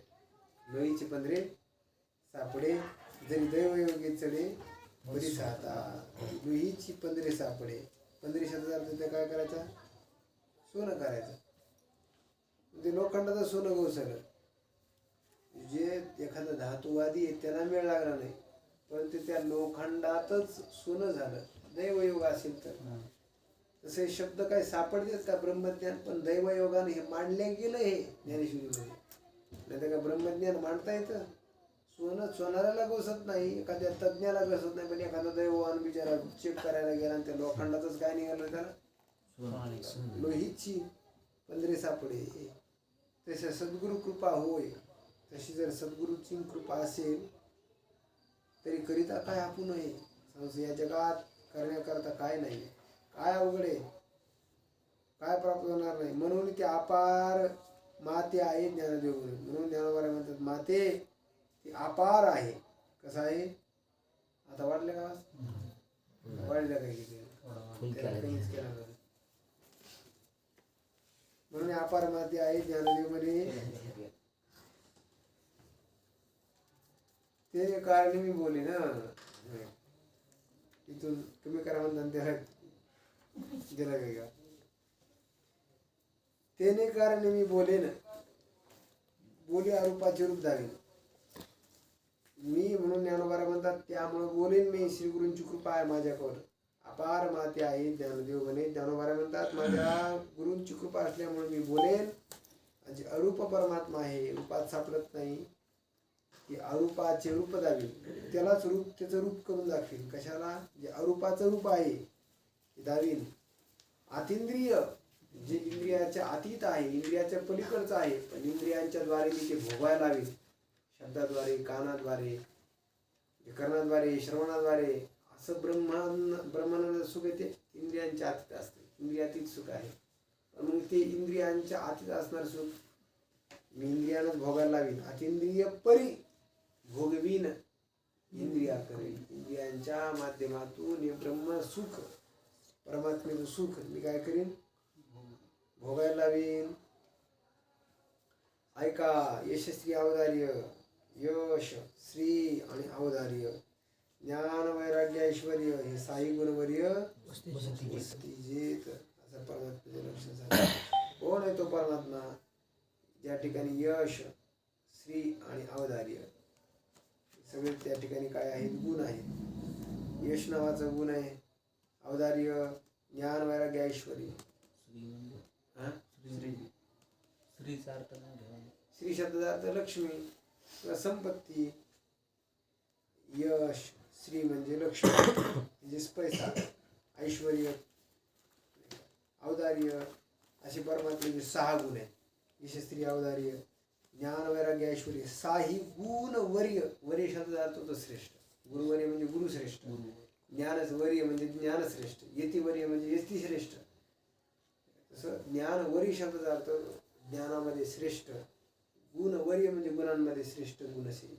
लोहीची 15 सापडे जरी दैवयोगी चढे बरी साता. लोहीची 15 सापडे 15 शब्दाचा काय करायचा सोनं करायचं. ते लोखंडाचं सोनं गोसलं जे एखादा धातुवादी आहे त्याला मेळ लागला नाही पण ते त्या लोखंडातच सोनं झालं दैवयोग असेल तर. तसे शब्द काय सापडतेच का ब्रह्मज्ञान पण दैवयोगाने हे मांडले गेलं हे ज्ञानेश्वरीमध्ये. नाही तर का ब्रह्मज्ञान मांडता येतं. सोनं सोनाराला गोसत नाही एखाद्या तज्ज्ञाला गोसत नाही पण एखादा दैववान बिचारा चेक करायला गेला आणि त्या लोखंडातच काय निघालं त्याला लोहीची 15 सापडे. तशा सद्गुरु कृपा होय. तशी जर सद्गुरूची कृपा असेल तरी करिता काय आपण आहे संशय या जगात करण्याकरता काय नाही. काय अवघड आहे काय प्राप्त होणार नाही. म्हणून ते अपार माते आहे ज्ञानदेव. म्हणून ज्ञानोबा म्हणतात माते ती अपार आहे. कसं आहे आता वाढलं का वाढलं काय कमीच केला म्हणून अपार माते आहे ज्ञानदेव मध्ये. ते कारण मी बोले ना इथून तुम्ही करा म्हणता त्याला दिला काय का तेने कारण मी बोले ना बोली अरूपाचे रूप धावेन मी म्हणून ज्ञानोबा म्हणतात त्यामुळे बोलेन मी. श्री गुरूंची कृपा आहे माझ्यावर अपार माते आहे ज्ञानदेव म्हणे. ज्ञानोबा म्हणतात माझ्या गुरूंची कृपा असल्यामुळे मी बोलेन. आणि अरूप परमात्मा आहे रूपात सापडत नाही की अरूपाचे रूप दावील त्यालाच रूप त्याचं रूप करून दाखवील. कशाला जे अरूपाचं रूप आहे ते दावील. अतिंद्रिय जे इंद्रियाच्या अतीत आहे इंद्रियाच्या पलीकडचं आहे पण इंद्रियांच्या द्वारे मी ते भोगायला लावील. शब्दाद्वारे कानाद्वारे कर्णाद्वारे श्रवणाद्वारे असं ब्रह्मानंद सुख येते इंद्रियांच्या अतीत असते. इंद्रियातीत सुख आहे पण मग ते इंद्रियांच्या अतीत असणार सुख मी इंद्रियानंच भोगायला लावीन. अतिंद्रिय परी भोगवीन इंद्रिया करेल. इंद्रियांच्या माध्यमातून हे ब्रह्म सुख परमात्मेचं सुख मी काय करीन भोगायला लावीन. ऐका यशस्वी अवधार्य यश श्री आणि अवधार्य ज्ञान वैराग्य ऐश्वर्य हे साई गुणवर्य जेत असं परमात्म्याचे लक्षण झालं. कोण आहे तो परमात्मा ज्या ठिकाणी यश श्री आणि अवधार्य सगळे त्या ठिकाणी काय आहेत गुण आहेत. यश नावाचा गुण आहे. अवधार्य ज्ञान वैराग्य ऐश्वर्य श्रीचा अर्थ नाही घ्यावा. श्री शब्दाचा अर्थ लक्ष्मी किंवा संपत्ती. यश श्री म्हणजे लक्ष्मी म्हणजे पैसा. ऐश्वर्य अवधार्य असे परमात्म्याचे 6 गुण आहेत. यशस्त्री अवधार्य ज्ञान वैराग्य ऐश्वर्य 6 गुण वर्य. वर्य शब्दाचा अर्थ होतो श्रेष्ठ. गुरुवर्य म्हणजे गुरुश्रेष्ठ. ज्ञानच वर्य म्हणजे ज्ञानश्रेष्ठ. यतिवर्य म्हणजे यती श्रेष्ठ. तसं ज्ञानवर्य शब्दाचा अर्थ ज्ञानामध्ये श्रेष्ठ. गुणवर्य म्हणजे गुणांमध्ये श्रेष्ठ गुण असेल.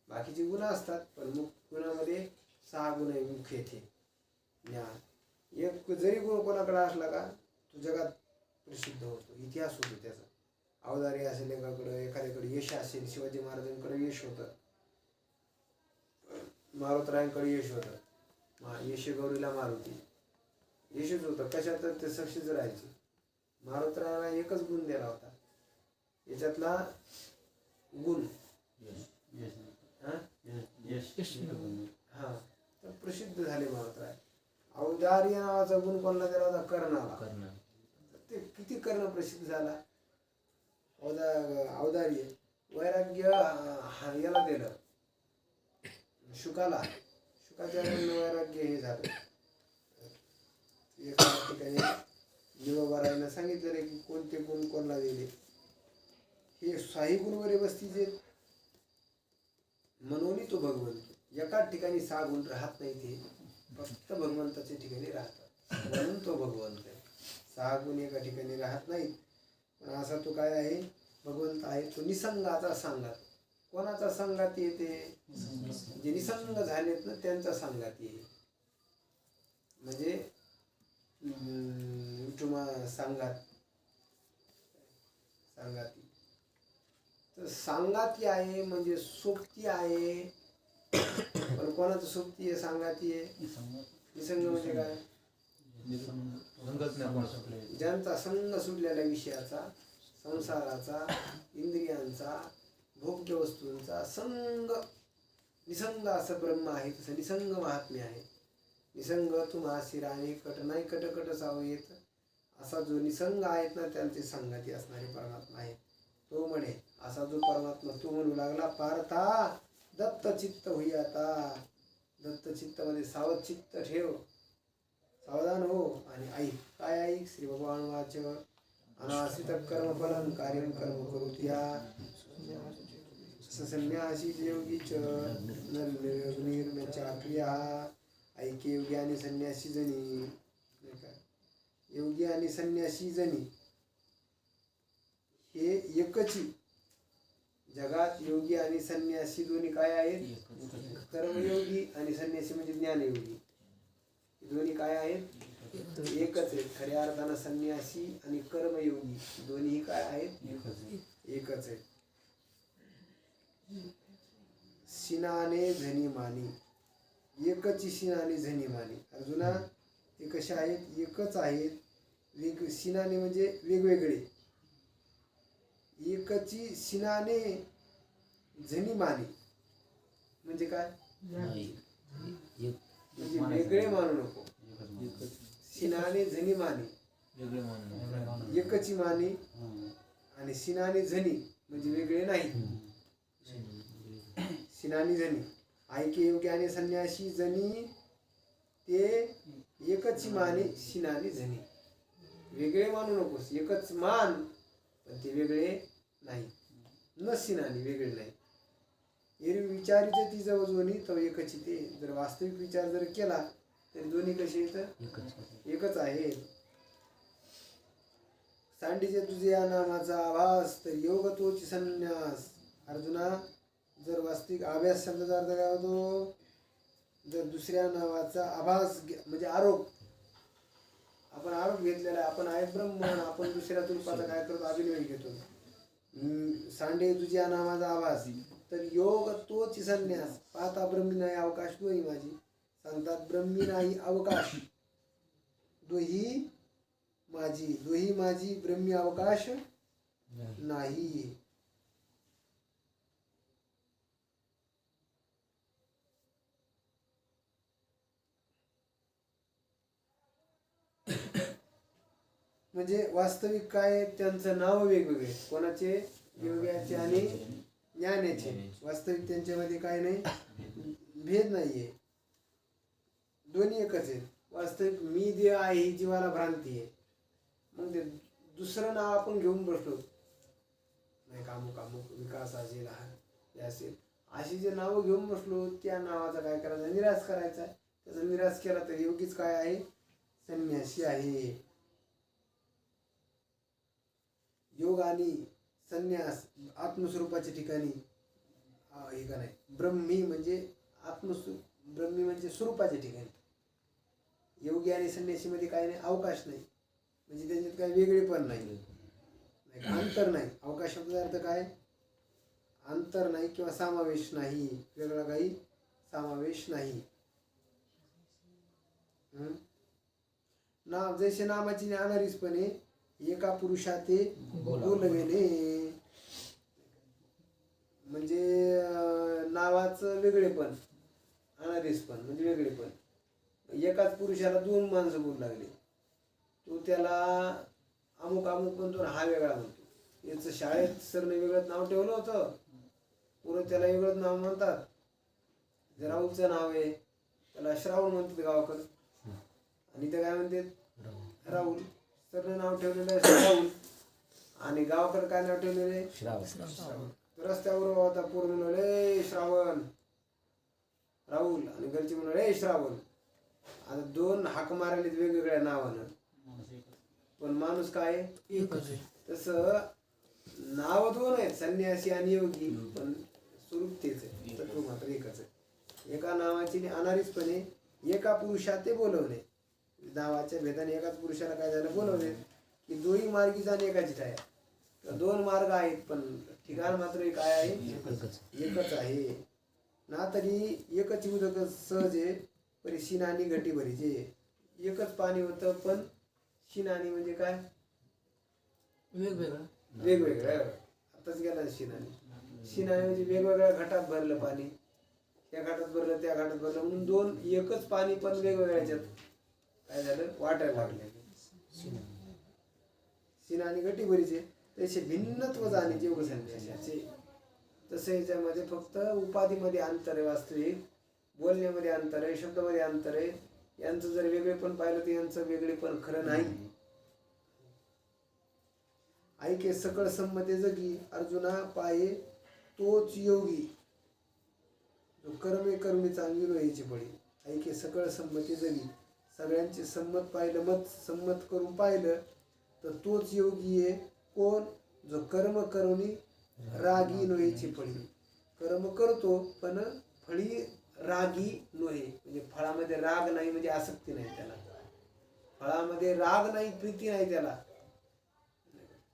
बाकीचे गुण असतात पण गुणामध्ये 6 गुण आहे मुख्य येथे. ज्ञान एक जरी गुण कोणाकडे असला का तो जगात प्रसिद्ध होतो. इतिहास होतो त्याचा. अवधारी असेल एखाद्याकडे यश असेल. शिवाजी महाराजांकडे यश होतं. मारुतरायांकडे यश होतं. यश गौरीला मारुती यशच होतं. कशात ते सक्सेस राहायचे. मारुतरायाला एकच गुण दिला होता याच्यातला गुण हा तर प्रसिद्ध झाले मारुतराय. अवधार्य नावाचा गुण कोणाला दिला होता कर्णाला. ते किती कर्ण प्रसिद्ध झाला. अवधार्य. वैराग्य याला दिलं शुकाला. शुकाच्या वैराग्य हे झालं. एका ठिकाणी निरोबारायनं सांगितलं की कोणते गुण कोणाला दिले हे साई गुणवरे वस्तीचे म्हणून तो भगवंत एकाच ठिकाणी 6 गुण राहत नाही, ते फक्त भगवंताच्या ठिकाणी राहतात म्हणून तो भगवंत आहे. 6 गुण एका ठिकाणी राहत नाहीत. पण असा तो काय आहे, भगवंत आहे. तो निसंगाचा सांगात. कोणाचा संगात येते? जे निसंग झालेत ना त्यांचा संगात येईल. म्हणजे विठुमा सांगाती. तर सांगाती आहे म्हणजे सोबती आहे. पण कोणाचं सोबती आहे, सांगाती आहे? निसंग म्हणजे काय? ज्यांचा संग सुटलेल्या विषयाचा, संसाराचा, इंद्रियांचा, भोग्य वस्तूंचा संग, निसंग असं ब्रह्म आहे. तसं निसंग महात्म्य आहे. निसंग तुम्हा शिराने कट नाही कटकट सावयेत, असा जो निसंग आहेत ना त्यांचे संगती असणारे परमात्मा आहे. तो म्हणे असा जो परमात्मा तो म्हणू लागला, पार्था दत्त चित्त होई आता. दत्त चित्त मध्ये सावध चित्त ठेव, सावधान हो आणि ऐक. काय ऐक? श्री भगवान वाच अनाश्रित कर्म फलं कार्यं कर्म करुत्या संन्यासी योगीच निर्णचाप्रिया. ऐके योगी आणि संन्यासी जनी. योगी आणि संन्यासी जनी हे एकची. जगात योगी आणि संन्यासी दोन्ही काय आहेत? कर्मयोगी आणि संन्यासी म्हणजे ज्ञानयोगी. दोन्ही काय आहेत? एकच आहेत. खऱ्या अर्थानं संन्यासी आणि कर्मयोगी दोन्ही काय आहेत? एकच आहेत. शिनाने झनी मानी. एकची शिनाने झनी मानी. अर्जुना ते कसे आहेत? एकच आहेत. शिनाने म्हणजे वेगवेगळे. एकची शिनाने झनी मानी म्हणजे काय? म्हणजे वेगळे मानू नको. शिनाने झनी मानी, एकची मानी. आणि शिनाने झनी म्हणजे वेगळे नाही. शिनानी झनी. ऐके योगी आणि संन्यासी जनी ते एकच माने, शिनानी झनी. वेगळे मानू नकोस. एकच मान पण ते वेगळे नाही. न शिनानी वेगळे नाही. एरवी विचारिते ती जवळ दोन्ही तो एकच ते. जर वास्तविक विचार जर केला तरी दोन्ही कसे येतं? एकच आहे. सांडीचे तुझे या नामाचा आभास तर योग तोची संन्यास. अर्जुना जर वास्तविक अभ्यास शब्दाचा अर्थ काय होतो? जर दुसऱ्या नावाचा आभास म्हणजे आरोप. आपण आरोप घेतलेला आहे, आपण आहेत ब्रह्मन, आपण दुसऱ्या रूपाचा काय करतो? अभिनय घेतो. सांडे तुझ्या नावाचा आभास तर योग तोच संन्यास. पाहता ब्रह्मी नाही अवकाश दोही माझी. सांगतात ब्रह्मी नाही अवकाश दोही माझी. दोही माझी ब्रह्मी अवकाश नाही. म्हणजे वास्तविक काय? त्यांचं नाव वेगवेगळे. कोणाचे? योग्याचे आणि ज्ञानाचे. वास्तविक त्यांच्यामध्ये काय नाही, भेद नाहीये. दोन्ही एकच आहेत. वास्तविक मी जे आहे ही जीवाला भ्रांती आहे. मग ते दुसरं नाव आपण घेऊन बसलो नाही, कामुक अमुक विकास असेल हे असेल अशी जे नावं घेऊन बसलो त्या नावाचा काय करायचा? निराश करायचा. त्याचा निराश केला तर योगीच काय आहे? संन्यासी आहे. योग आणि संन्यास आत्मस्वरूपाच्या ठिकाणी हे का नाही. ब्रह्मी म्हणजे ब्रह्मी म्हणजे स्वरूपाच्या ठिकाणी. योगी आणि संन्यासी मध्ये काय नाही? अवकाश नाही. म्हणजे त्याच्यात काय वेगळेपण नाही, अंतर नाही. अवकाश शब्दाचा अर्थ काय? अंतर नाही किंवा समावेश नाही. वेगळा काही समावेश नाही. नाम जैसे नामाची ज्ञानारीसपणे एका पुरुषाते बोलवेने. म्हणजे नावाचं वेगळेपण, अनारीसपण म्हणजे वेगळेपण. एकाच पुरुषाला 2 माणसं बोलू लागले. तो त्याला अमुक अमुक म्हणतो, हा वेगळा म्हणतो. याचं शाळेत सरने वेगळंच नाव ठेवलं होतं, पुरं त्याला वेगळंच नाव म्हणतात. राहुलचं नाव आहे, त्याला श्रावण म्हणतात गावाकडं. आणि ते काय म्हणतात? राहुल. सरने नाव ठेवलेलं आहे राहुल. आणि गावाकडे काय नाव ठेवलेले श्रावण. रस्त्यावर होता पोर म्हणाले श्रावण राहुल आणि घरचे म्हणाले श्रावण. आता दोन हाक मारले वेगवेगळ्या नावानं, माणूस एकच. पण माणूस काय आहे? एकच आहे. तसं नाव दोन आहेत, संन्यासी आणि योगी, पण स्वरूप तेच आहे, तत्व मात्र एकच आहे. एका नावाची अनारीचपणे एका पुरुषात ते बोलवणे, नावाच्या भेदाने एकाच पुरुषाला काय झालं बोलवणे की दोही मार्गी जाणे एकाची ठाय. दोन मार्ग आहेत पण ठिकाण मात्र काय आहे? एकच आहे ना. तरी एकच उदक सहज आहे, परी शिनानी घटी भरीचे. एकच पाणी होतं पण शिनानी म्हणजे काय? वेगवेगळं. वेगवेगळं. आताच गेला शिनानी म्हणजे वेगवेगळ्या घटात भरलं पाणी, त्या घाटात भरलं त्या घाटात भरलं म्हणून दोन एकच पाणी पण वेगवेगळ्या ह्याच्यात काय झालं वाटायला लागले. शिनानी घटी भरीचे तसे भिन्नत्व जाणे योग संन्यासाचे. तसं याच्यामध्ये फक्त उपाधीमध्ये अंतर आहे, वास्तविक बोलण्यामध्ये अंतर आहे, शब्दामध्ये अंतर आहे. यांचं जर वेगळे पण पाहिलं तर यांचं वेगळे पण खरं नाही. ऐके सकळ संमते जगी अर्जुना पाये तोच योगी जो कर्मे कर्मी चांगली रोहायची बळी. ऐके सकळ संमते जगी, सगळ्यांचे संमत पाहिलं, मत संमत करून पाहिलं तर तोच योगी आहे. कोण? जो कर्म करुणी रागी नोहेची फळी. कर्म करतो पण फळी रागी नोहे, म्हणजे फळामध्ये राग नाही, म्हणजे आसक्ती नाही त्याला, फळामध्ये राग नाही, प्रीती नाही त्याला.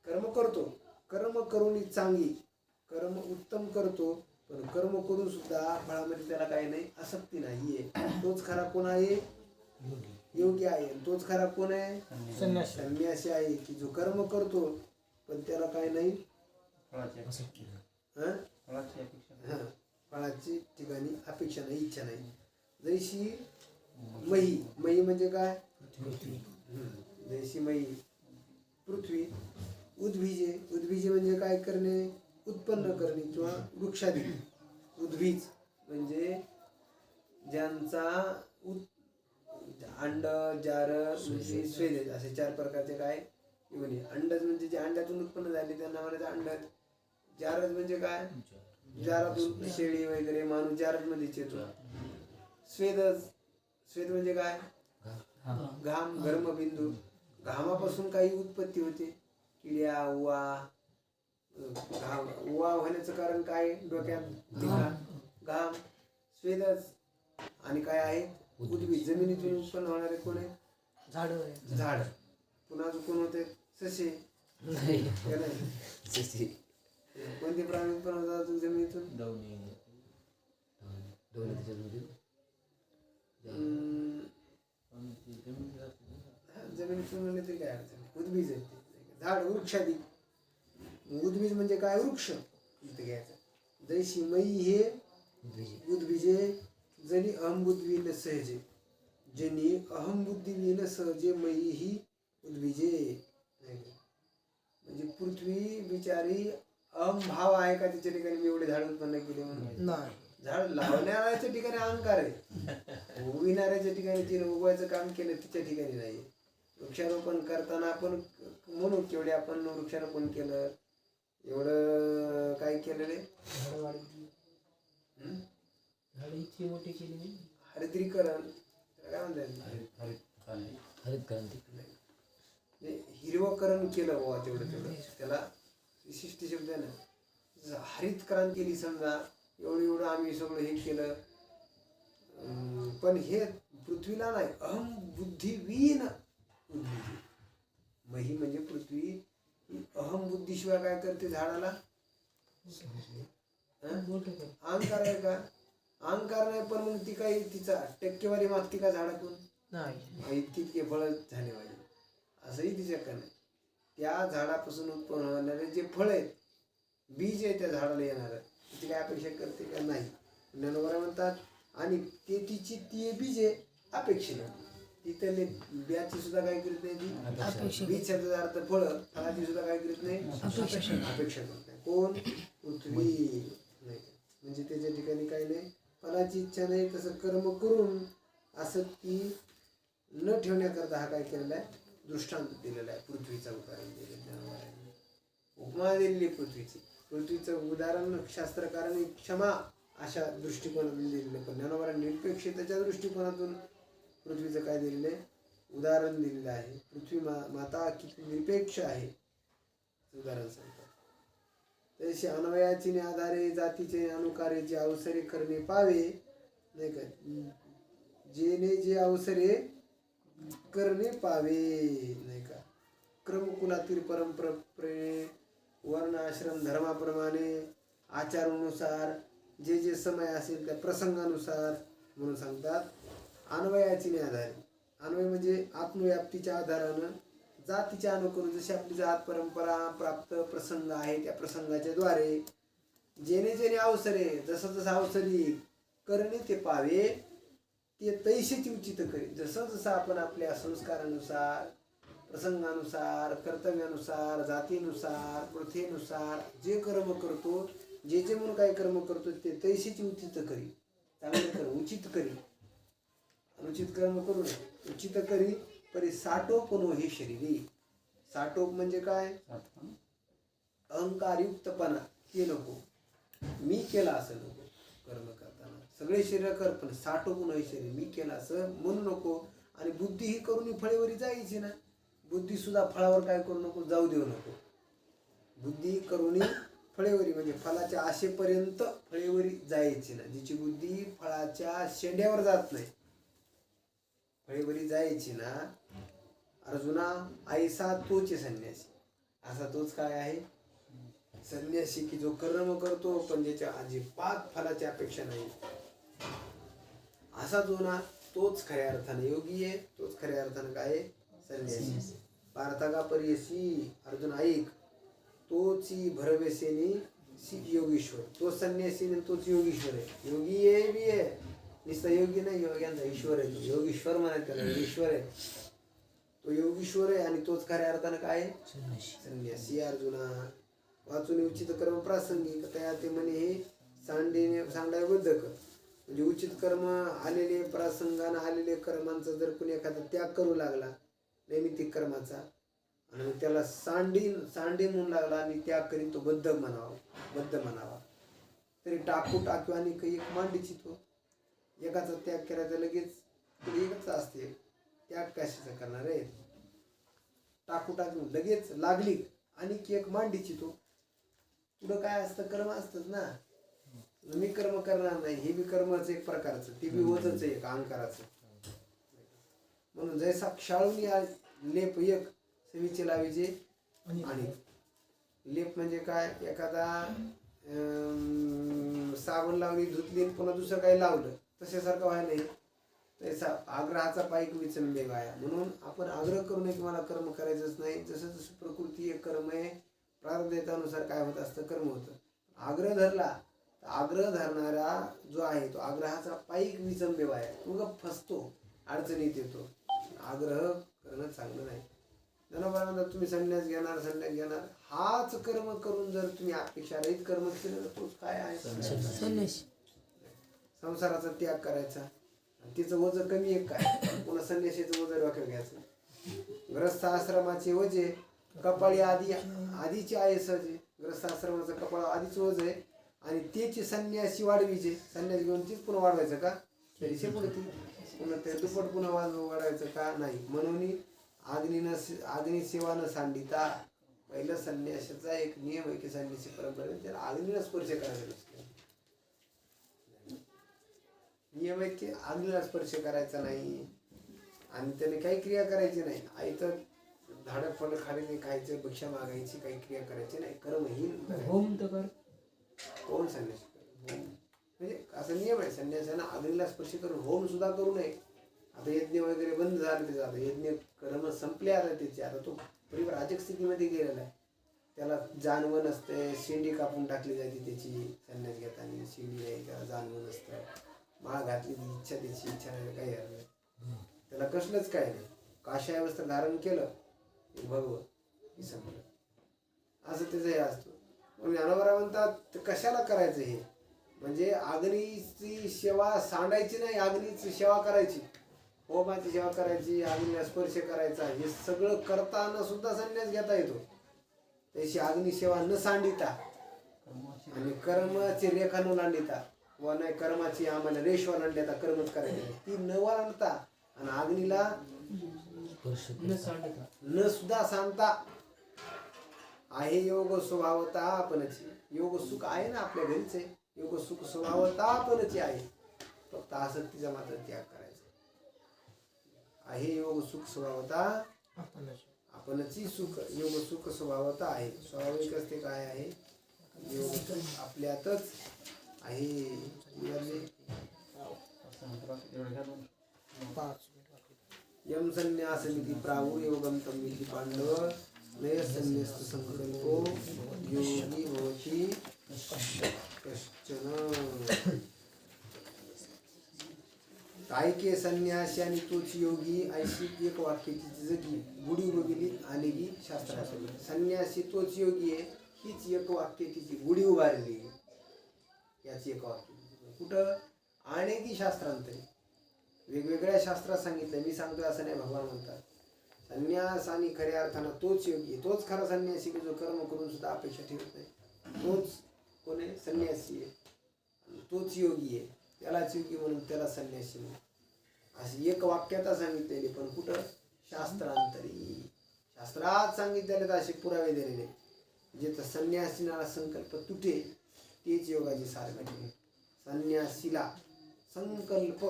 कर्म करतो, कर्म करून चांगली, कर्म उत्तम करतो, पण कर्म करून सुद्धा फळामध्ये त्याला काही नाही, आसक्ती नाहीये. तोच खरा कोण आहे? योगी आहे. तोच खरा कोण आहे? संन्यासी आहे, की जो कर्म करतो पण त्याला काय नाही, फळाची ठिकाणी अपेक्षा नाही, इच्छा नाही. जैशी मही, मही म्हणजे काय? जैशी मही पृथ्वी. उद्भिजे, उद्भिजे म्हणजे काय करणे? उत्पन्न करणे किंवा वृक्षादी. उद्भिज म्हणजे ज्यांचा अंड, जार, म्हणजे स्वेद असे चार प्रकारचे काय योनी. अंडज म्हणजे जे अंड्यातून उत्पन्न झाले त्यांना म्हणायचं अंडज. जारज म्हणजे काय? जारातून शेळी वगैरे माणूस जारज मध्येच येतो. स्वेदज, स्वेद म्हणजे काय? घाम, घर्मबिंदू. घामापासून काही उत्पत्ती होते, किड्या, उवा. घाम, उवा होण्याचं कारण काय? डोक्यात घाम. स्वेदज. आणि काय आहे? उद्भिज, जमिनीतून उत्पन्न होणारे कोण आहे? झाड. पुन्हा कोण होते? ससे. कोणते प्राणी उत्पन्न होतात जमिनीतून? जमिनीतून म्हणले तरी काय अडचण. उद्भिज आहे ते झाड, वृक्षादी. उद्भिज म्हणजे काय? वृक्ष इथे घ्यायचं. जैशी मई हे उद्भिजे जनी अहमबुद्धी न सहजे, जनी अहमबुद्धी न सहजे मई ही उद्भिजे. म्हणजे पृथ्वी बिचारी अहम भाव आहे का तिच्या ठिकाणी मी एवढे झाड उत्पन्न केले म्हणून नाही. झाड लावणाऱ्याच्या ठिकाणी अहंकार आहे, उगविणाऱ्याच्या ठिकाणी तिने उगवायचं काम केलं तिच्या ठिकाणी नाही. वृक्षारोपण करताना आपण म्हणू केवढे आपण वृक्षारोपण केलं, एवढं काय केलेलं आहे? झाडाची मोठी केली, हरिद्रीकरण काय म्हणतात, हरित क्रांती. हिरवकरण केलं बाबा तेवढं तेवढं, त्याला विशिष्ट शब्द आहे ना. हरित क्रांती केली समजा, एवढं एवढं आम्ही सगळं हे केलं, पण हे पृथ्वीला नाही, अहम बुद्धिवीन उद्भिजे. मही म्हणजे पृथ्वी ही अहम बुद्धीशिवाय काय करते झाडाला? अहंकार आहे का? अहंकार नाही, पण मग ती काही तिचा टक्केवारी मागती का झाडातून? नाही. इतके फळ झाले पाहिजे असंही तिच्याकडे नाही. त्या झाडापासून उत्पन्न होणारे जे फळ आहेत, बीज आहे त्या झाडाला येणार, तिची काय अपेक्षा करते का? नाही. ज्ञानोबा म्हणतात आणि ते तिची ती बीज आहे अपेक्षित. ती त्याने बियाची सुद्धा काय करीत नाही, ती बीज शब्दाचा अर्थ फळ, फळाची सुद्धा काय करीत नाही, अपेक्षा करत नाही. कोण? पृथ्वी. नाही म्हणजे त्याच्या ठिकाणी काही नाही, फळाची इच्छा नाही. तसं कर्म करून आसक्ती न ठेवण्याकरता हा काय केलेला आहे? दृष्टांत दिलेला आहे, पृथ्वीचा उदाहरण दिलेलं आहे. उपमा दिलेली पृथ्वीची. पृथ्वीचं उदाहरण शास्त्रकारांनी क्षमा अशा दृष्टिकोनातून दिलेलं, पण ज्ञानोबांनी निरपेक्षतेच्या दृष्टिकोनातून पृथ्वीचं काय दिलेलं आहे, उदाहरण दिलेलं आहे. पृथ्वी माता किती निरपेक्ष आहे उदाहरण सांगतात. तसे अन्वयाची आधारे जातीचे अनुकारेचे अवसरे करणे पावे, नाही का, जेने जे अवसरे करणे पावे, नाही का, क्रमकुलातील परंपरे वर्ण आश्रम धर्माप्रमाणे आचारानुसार जे जे समय असेल त्या प्रसंगानुसार म्हणून सांगतात. अन्वयाची आधारे, अन्वय म्हणजे आत्मव्याप्तीच्या आधारानं जातीच्या अनुकरून जशी आपली जात परंपरा प्राप्त प्रसंग आहे त्या प्रसंगाच्या द्वारे जेणे जेणे अवसरे जसं जसं अवसरी करणे ते पावे ते तैसेच उचित करी. जसं जसं आपण आपल्या संस्कारानुसार प्रसंगानुसार कर्तव्यानुसार जातीनुसार प्रथेनुसार जे कर्म करतो, जे जे म्हणून काय कर्म करतो ते तैसेच उचित करी, चांगले कर, उचित करी. अनुचित कर्म करू नये, उचित करी. परी साटोप नो हे शरीरी. साटोप म्हणजे काय, अहंकारयुक्तपणा ते नको, मी केला असं नको कर्म करताना. सगळे शरीर कर पण साटोप नो हे शरीर, मी केला असं म्हणू नको. आणि बुद्धी ही करून फळेवरी जायची ना, बुद्धी सुद्धा फळावर काय करू नको, जाऊ देऊ नको. बुद्धी करून फळेवरी म्हणजे फळाच्या आशेपर्यंत फळेवरी जायची ना. जिची बुद्धी फळाच्या शेंड्यावर जात नाही, फळेवरी जायची ना. अर्जुना ऐसा तोच संन्यासी. असा तोच काय आहे संन्यासी की जो कर्म करतो पण ज्याच्या अजिबात फलाची अपेक्षा नाही. असा जो ना तोच खऱ्या अर्थाने योगी आहे, तोच खऱ्या अर्थाने काय आहे संन्यासी. पार्थागा परियसी अर्जुन ऐक, तोची भरवेसेनी योगीश्वर. तो संन्यासी आणि तोच योगीश्वर आहे. योगी आहे बी आहे, नुसता योगी नाही, योग्यांचा ईश्वर आहे. तो योगीश्वर म्हणायचं त्याला, ईश्वर आहे तो, योगीश्वर आहे. आणि तोच खऱ्या अर्थानं काय आहे संन्यासी. अर्जुना वाचून उचित कर्म प्रासंगिक तया ते म्हणे हे सांडायबद्ध कर. म्हणजे उचित कर्म आलेले प्रसंगानं आलेले कर्मांचा जर कोणी एखादा त्याग करू लागला नैमित्तिक कर्माचा आणि त्याला सांडीन म्हणून लागला आणि त्याग करीन तो बद्ध म्हणावा तरी टाकू आणि काही एक मांडीची तो एकाचा त्याग केला तर लगेच एकच असते. त्याग कशाचा करणार आहे, टाकू लगेच लागली आणि एक मांडीची तो. पुढं काय असतं, कर्म असतच ना. मी कर्म करणार नाही हे बी कर्मच एक प्रकारचं, ते बी वजच आहे एक अहंकाराचं. म्हणून जैसा क्षाळून या लेप एक सवीचे लावीचे. आणि लेप म्हणजे काय, एखादा साबण लावली धुतली पुन्हा दुसरं काही लावलं तशासारखं व्हायला नाही. तसा आग्रहाचा पायक विचंबे गाया. म्हणून आपण आग्रह करू नये की मला कर्म करायचंच नाही. जसं जसं प्रकृती एक कर्म आहे, प्रारब्धानुसार काय होत असतं कर्म होतं. आग्रह धरला तर आग्रह धरणारा जो आहे तो आग्रहाचा पायिक विचंबे वाया, तो गप फसतो, अडचणीत येतो. आग्रह करणं चांगलं नाही. ज्ञानोबा तुम्ही संन्यास घेणार हाच कर्म करून जर तुम्ही अपेक्षा रहित कर्म केलं तर तोच काय आहे संन्यासी. संसाराचा त्याग करायचा, तिचं वजन कमी आहे काय, पुन्हा संन्यासीचं वजन डोक्यावर घ्यायचं. ग्रस्त आश्रमाचे वजे कपाळी आधीची आहे सजे. ग्रस्त आश्रमाचं कपाळ आधीच वज आहे आणि त्याची संन्यासी वाढवीचे. संन्यास घेऊन तीच पुन्हा वाढवायचं का, तरी शेपुढे ती पुन्हा ते दुप्पट पुन्हा वाढवायचं का नाही. म्हणून अग्नी सेवा न सांडिता. पहिलं संन्यासाचा एक नियम आहे की संन्यासी परंपरा त्याला अग्नीला स्पर्श करायचा नसतो. नियम आहेत की अग्नीला स्पर्श करायचा नाही आणि त्याने काही क्रिया करायची नाही. आई तर झाडं फळ खाली खायचं, भिक्षा मागायची, काही क्रिया करायची नाही. कर्महीन होम तर कर. कोण संन्यासी म्हणजे असा नियम आहे संन्यासानं अग्नीला स्पर्श करून होम सुद्धा करू नये. आता यज्ञ वगैरे बंद झाले ते, आता यज्ञ कर्म संपले आता त्याचे. आता तो परिव्राजक स्थितीमध्ये गेलेला आहे. त्याला जाणवं नसतं, शेंडी कापून टाकली जाते त्याची संन्यास घेताना. शेंडी नाही, त्याला जाणवं नसतं. माळ घातली इच्छा, त्याची इच्छा नाही, काही नाही त्याला, कसलंच काय नाही. काशाय वस्त्र धारण केलं भगवत संपलं, असं त्याचं हे असतं. म्हणून ज्ञानोबा म्हणतात कशाला करायचं हे, म्हणजे अग्नीची सेवा सांडायची नाही, अग्नीची सेवा करायची, होमाची सेवा करायची, अग्नीला स्पर्श करायचा. हे सगळं करताना सुद्धा संन्यास घेता येतो. तशी अग्निसेवा न सांडिता आणि कर्माची रेखा न लांडिता व नाही कर्माची आम्हाला रेष ओलांडता कर्मच करायची ती न ओलांडता आणि अग्नीला न सुद्धा सांगता आहे योग स्वभावता आपणची योग सुख आहे ना आपल्या घरीच आहे योग सुख स्वभावता आपणची आहे फक्त आसक्तीचा मात्र त्याग करायचा आहे योग सुख स्वभावता आपणची सुख योग सुख स्वभावता आहे स्वाभाविक असते काय आहे योग सुख आपल्यातच आहे यम संन्यासमिति प्राहुर्योगम तमिति पांडव नय संन्यस्त संकल्पो योगी भवति कश्चन कायके संन्यासी आणि तोच योगी अशी एक वाक्याची जगी गुढी उभारली आणि ही शास्त्रात संन्यासी तोच योगी आहे हीच एक वाक्याची गुढी उभारली याची एक वाक्य कुठं अनेक शास्त्रांतरी वेगवेगळ्या शास्त्रात सांगितलं मी सांगतोय असं नाही भगवान म्हणतात संन्यास आणि खऱ्या अर्थानं तोच योगी तोच खरा संन्यासी की जो कर्म करून सुद्धा अपेक्षा ठेवत नाही तोच कोण आहे संन्यासी आहे तोच योगी आहे त्यालाच योगी म्हणून त्याला संन्यासी म्हणून अशी एक वाक्यात सांगितलेली पण कुठं शास्त्रांतरी शास्त्रात सांगितलेले तर असे पुरावे दिलेले जिथं संन्यासीला संकल्प तुटे तेच योगाची सार घडली संन्यासीला संकल्प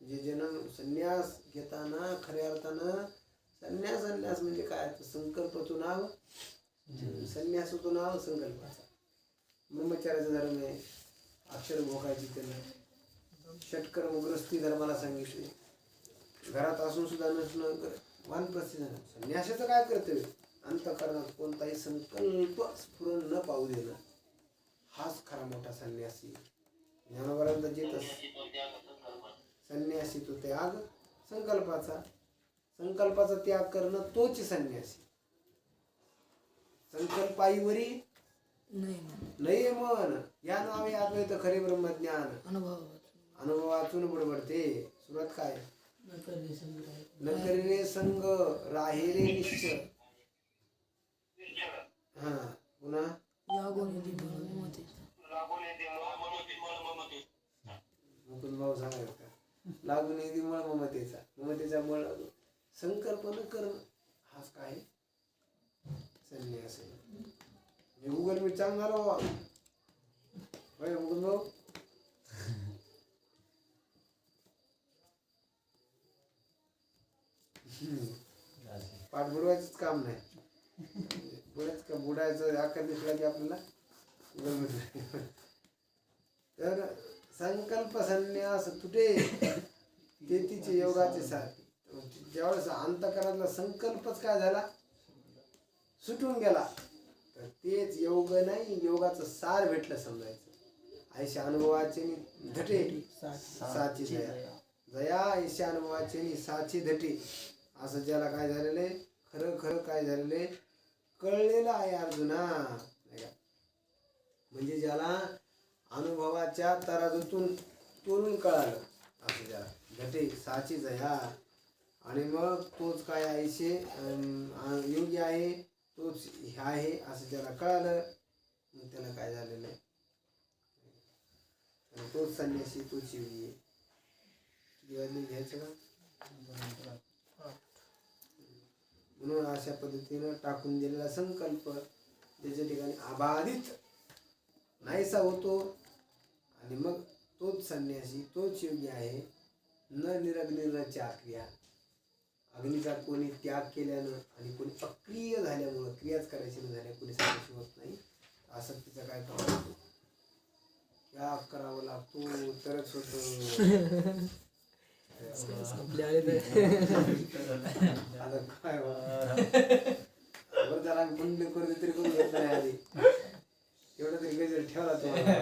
जे जन्म संन्यास घेताना खऱ्या अर्थानं संन्यास म्हणजे काय संकल्पतो नाव संन्यासाचं नाव संकल्पाचा ब्रह्मचार्याचा धर्म आहे अक्षर भोगायची त्यांना षटकर्म ग्रस्ती धर्माला सांगितले घरात असून सुद्धा नसणं वानप्रस्थ झालं संन्यासाचं काय कर्तव्य अंतःकरणात कोणताही संकल्प स्फुरण न पाहू देणं हाच खरा मोठा संन्यासी ज्ञानोबरांचा जेतच संन्यासी तो त्याग संकल्पाचा त्याग करणं तोच संन्यासी संकल्पाईवरी नाही मन या नावे अद्वैत खरे ब्रह्मज्ञान अनुभवातून बडबडते सुरुवात काय न करिले संग राहिले निश्चय हा पुन्हा मुकुंद भाऊ सांगायचं का लागून येते मळ ममतेचा मळ संकल्प न करणं हाच काय संन्यास गुगल मीट चांगला बाबा होय मुकुंद भाऊ पाठ बुडवायचंच काम नाही बुडायचं आकार दिसला की आपल्याला गुगल मीट तर संकल्प संन्यास तुटे तेथीचे योगाचे साथ ज्यावेळेस अंतःकरणातला संकल्पच काय झाला सुटून गेला तर तेच योग नाही योगाचं सार भेटलं समजायचं ऐशा अनुभवाचे धटे साची जया ऐशा अनुभवाचे साची धटे असं ज्याला काय झालेलं आहे खरं काय झालेलं आहे कळलेलं आहे अर्जुना म्हणजे ज्याला अनुभवाच्या तराजूतून तोडून कळालं असं ज्याला घटे साची जया आणि मग तोच काय आयशे योगी आहे तोच आहे असं ज्याला कळालं मग त्याला काय झालेलं आहे तोच संन्यासी तोच योगी आहे किती वाजले घ्यायचं का म्हणून अशा पद्धतीनं टाकून दिलेला संकल्प त्याच्या ठिकाणी अबाधित नाहीसा होतो आणि मग तोच संन्यासी तोच योगी आहे न निरग्न क्रिया अग्नीचा कोणी त्याग केल्यानं आणि कोणी अक्रिय झाल्यामुळं क्रियाच करायची न झाल्या कोणी संन्यासी होत नाही आसक्तीचा काय प्रभाव त्याग करावा लागतो तरच होतो आता काय बरं त्याला बंद करू तरी करू घेत नाही आधी एवढं तरी गजर ठेवला तुम्हाला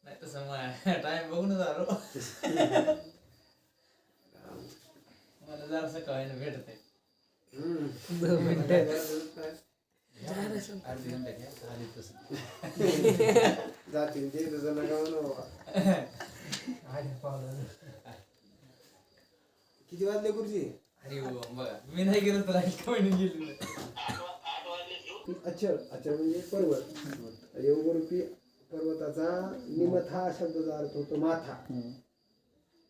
नाही तसं टाइम बघून झालो मला जरासं कळायला भेटत आहे जातील ते तसं नका किती वाजले गुरुजी अरे हो, बघा मी नाही गेलो तर कमेंट गेली अचल अचल म्हणजे पर्वत योगरूपी पर्वताचा निमथा हा शब्दाचा अर्थ होतो माथा.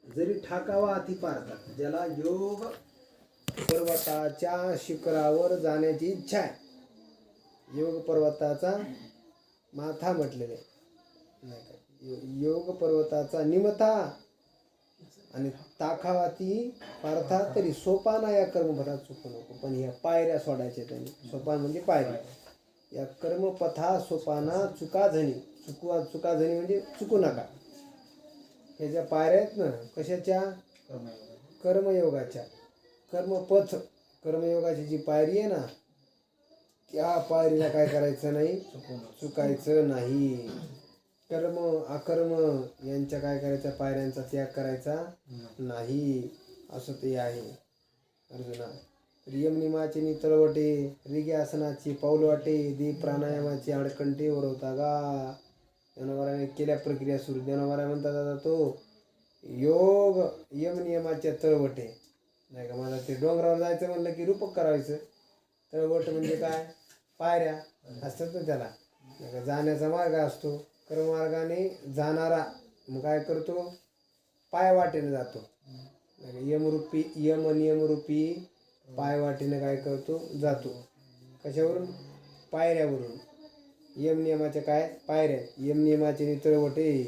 जरी ठाकावा अति पारतात, ज्याला योग पर्वताच्या शिखरावर जाण्याची इच्छा आहे, योग पर्वताचा माथा म्हटलेले नाही का, योग पर्वताचा निमथा आणि ताखावाती पार्थात तरी सोपाना या कर्मपथात चुकू नको. पण ह्या पायऱ्या सोडायच्या त्यांनी. सोपान म्हणजे पायरी. या कर्मपथा सोपाना चुकाझणी, चुकाझणी म्हणजे चुकू नका. ह्या ज्या पायऱ्या आहेत ना, कशाच्या? कर्मयोगाच्या. कर्मपथ कर्मयोगाची जी पायरी आहे ना, त्या पायरीला काय करायचं नाही, चुकायचं नाही. कर्म अकर्म यांच्या काय करायचा, पायऱ्यांचा त्याग करायचा नाही, असं ते आहे अर्जुना. यमनिमाचे नितळवटे, रिग्यासनाची पाऊलवाटे, दीप प्राणायामाची आडकंटे वरवता गा. ज्ञानोबाराने केल्या प्रक्रिया सुरू. ज्ञानोबारा म्हणतात आता तो योग यमनियमाच्या तळवटे नाही का. मला ते डोंगरावर जायचं म्हणलं की रूपक करायचं. तळवट म्हणजे काय, पायऱ्या असतात ना त्याला, नाही का. जाण्याचा मार्ग असतो. कर्ममार्गाने जाणारा मग काय करतो, पायवाटेने जातो. यमरूपी यम नियमरूपी पायवाटेने काय करतो, जातो. कशावरून? पायऱ्यावरून. यम नियमाच्या काय पायऱ्या, यम नियमाचे तळवटे.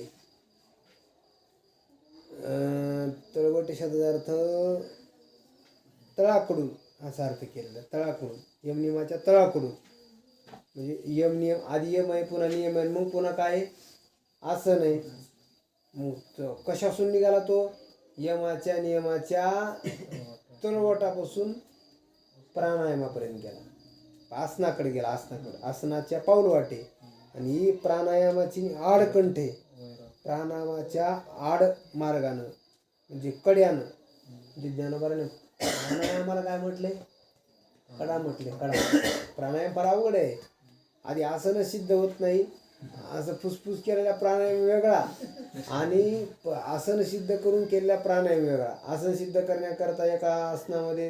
तळवटे शब्दाचा अर्थ तळाकडून असा अर्थ केलेला. तळाकडून, यम नियमाच्या तळाकडून म्हणजे यम नियम, आधी यम आहे पुन्हा नियम आहे, मग पुन्हा काय असं नाही. मग कशापासून निघाला तो, यमाच्या नियमाच्या तळवटापासून प्राणायामापर्यंत गेला, आसनाकडे गेला. आसनाच्या पाऊलवाटे. आणि ही प्राणायामाची आडकंठे, प्राणायामाच्या आड मार्गानं म्हणजे कड्यानं. म्हणजे ज्ञानोबाराने प्राणायामाला काय म्हटले, कडा म्हटले. कडा प्राणायाम फार अवघड आहे. आधी आसन सिद्ध होत नाही, असं फुसफुस केलेला प्राणायाम वेगळा आणि आसन सिद्ध करून केलेला प्राणायाम वेगळा. आसन सिद्ध करण्याकरता एका आसनामध्ये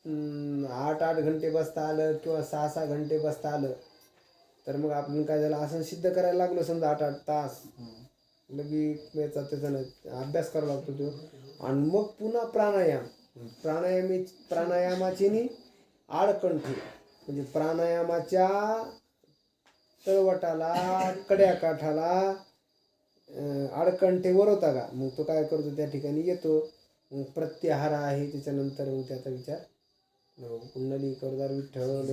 8-8 घंटे बसता आलं किंवा 6-6 घंटे बसता आलं तर मग आपण काय झालं, आसन सिद्ध करायला लागलो समजा 8-8 तास, लगेच त्याचा अभ्यास करावा लागतो तो. आणि मग पुन्हा प्राणायामाची आडकंठी म्हणजे प्राणायामाच्या तळवटाला कड्या काठाला आडकंठे वरवता का. मग तो काय करतो, त्या ठिकाणी येतो. मग प्रत्याहार आहे, त्याच्यानंतर मग त्याचा विचार. कुंडली करदार विठ्ठल.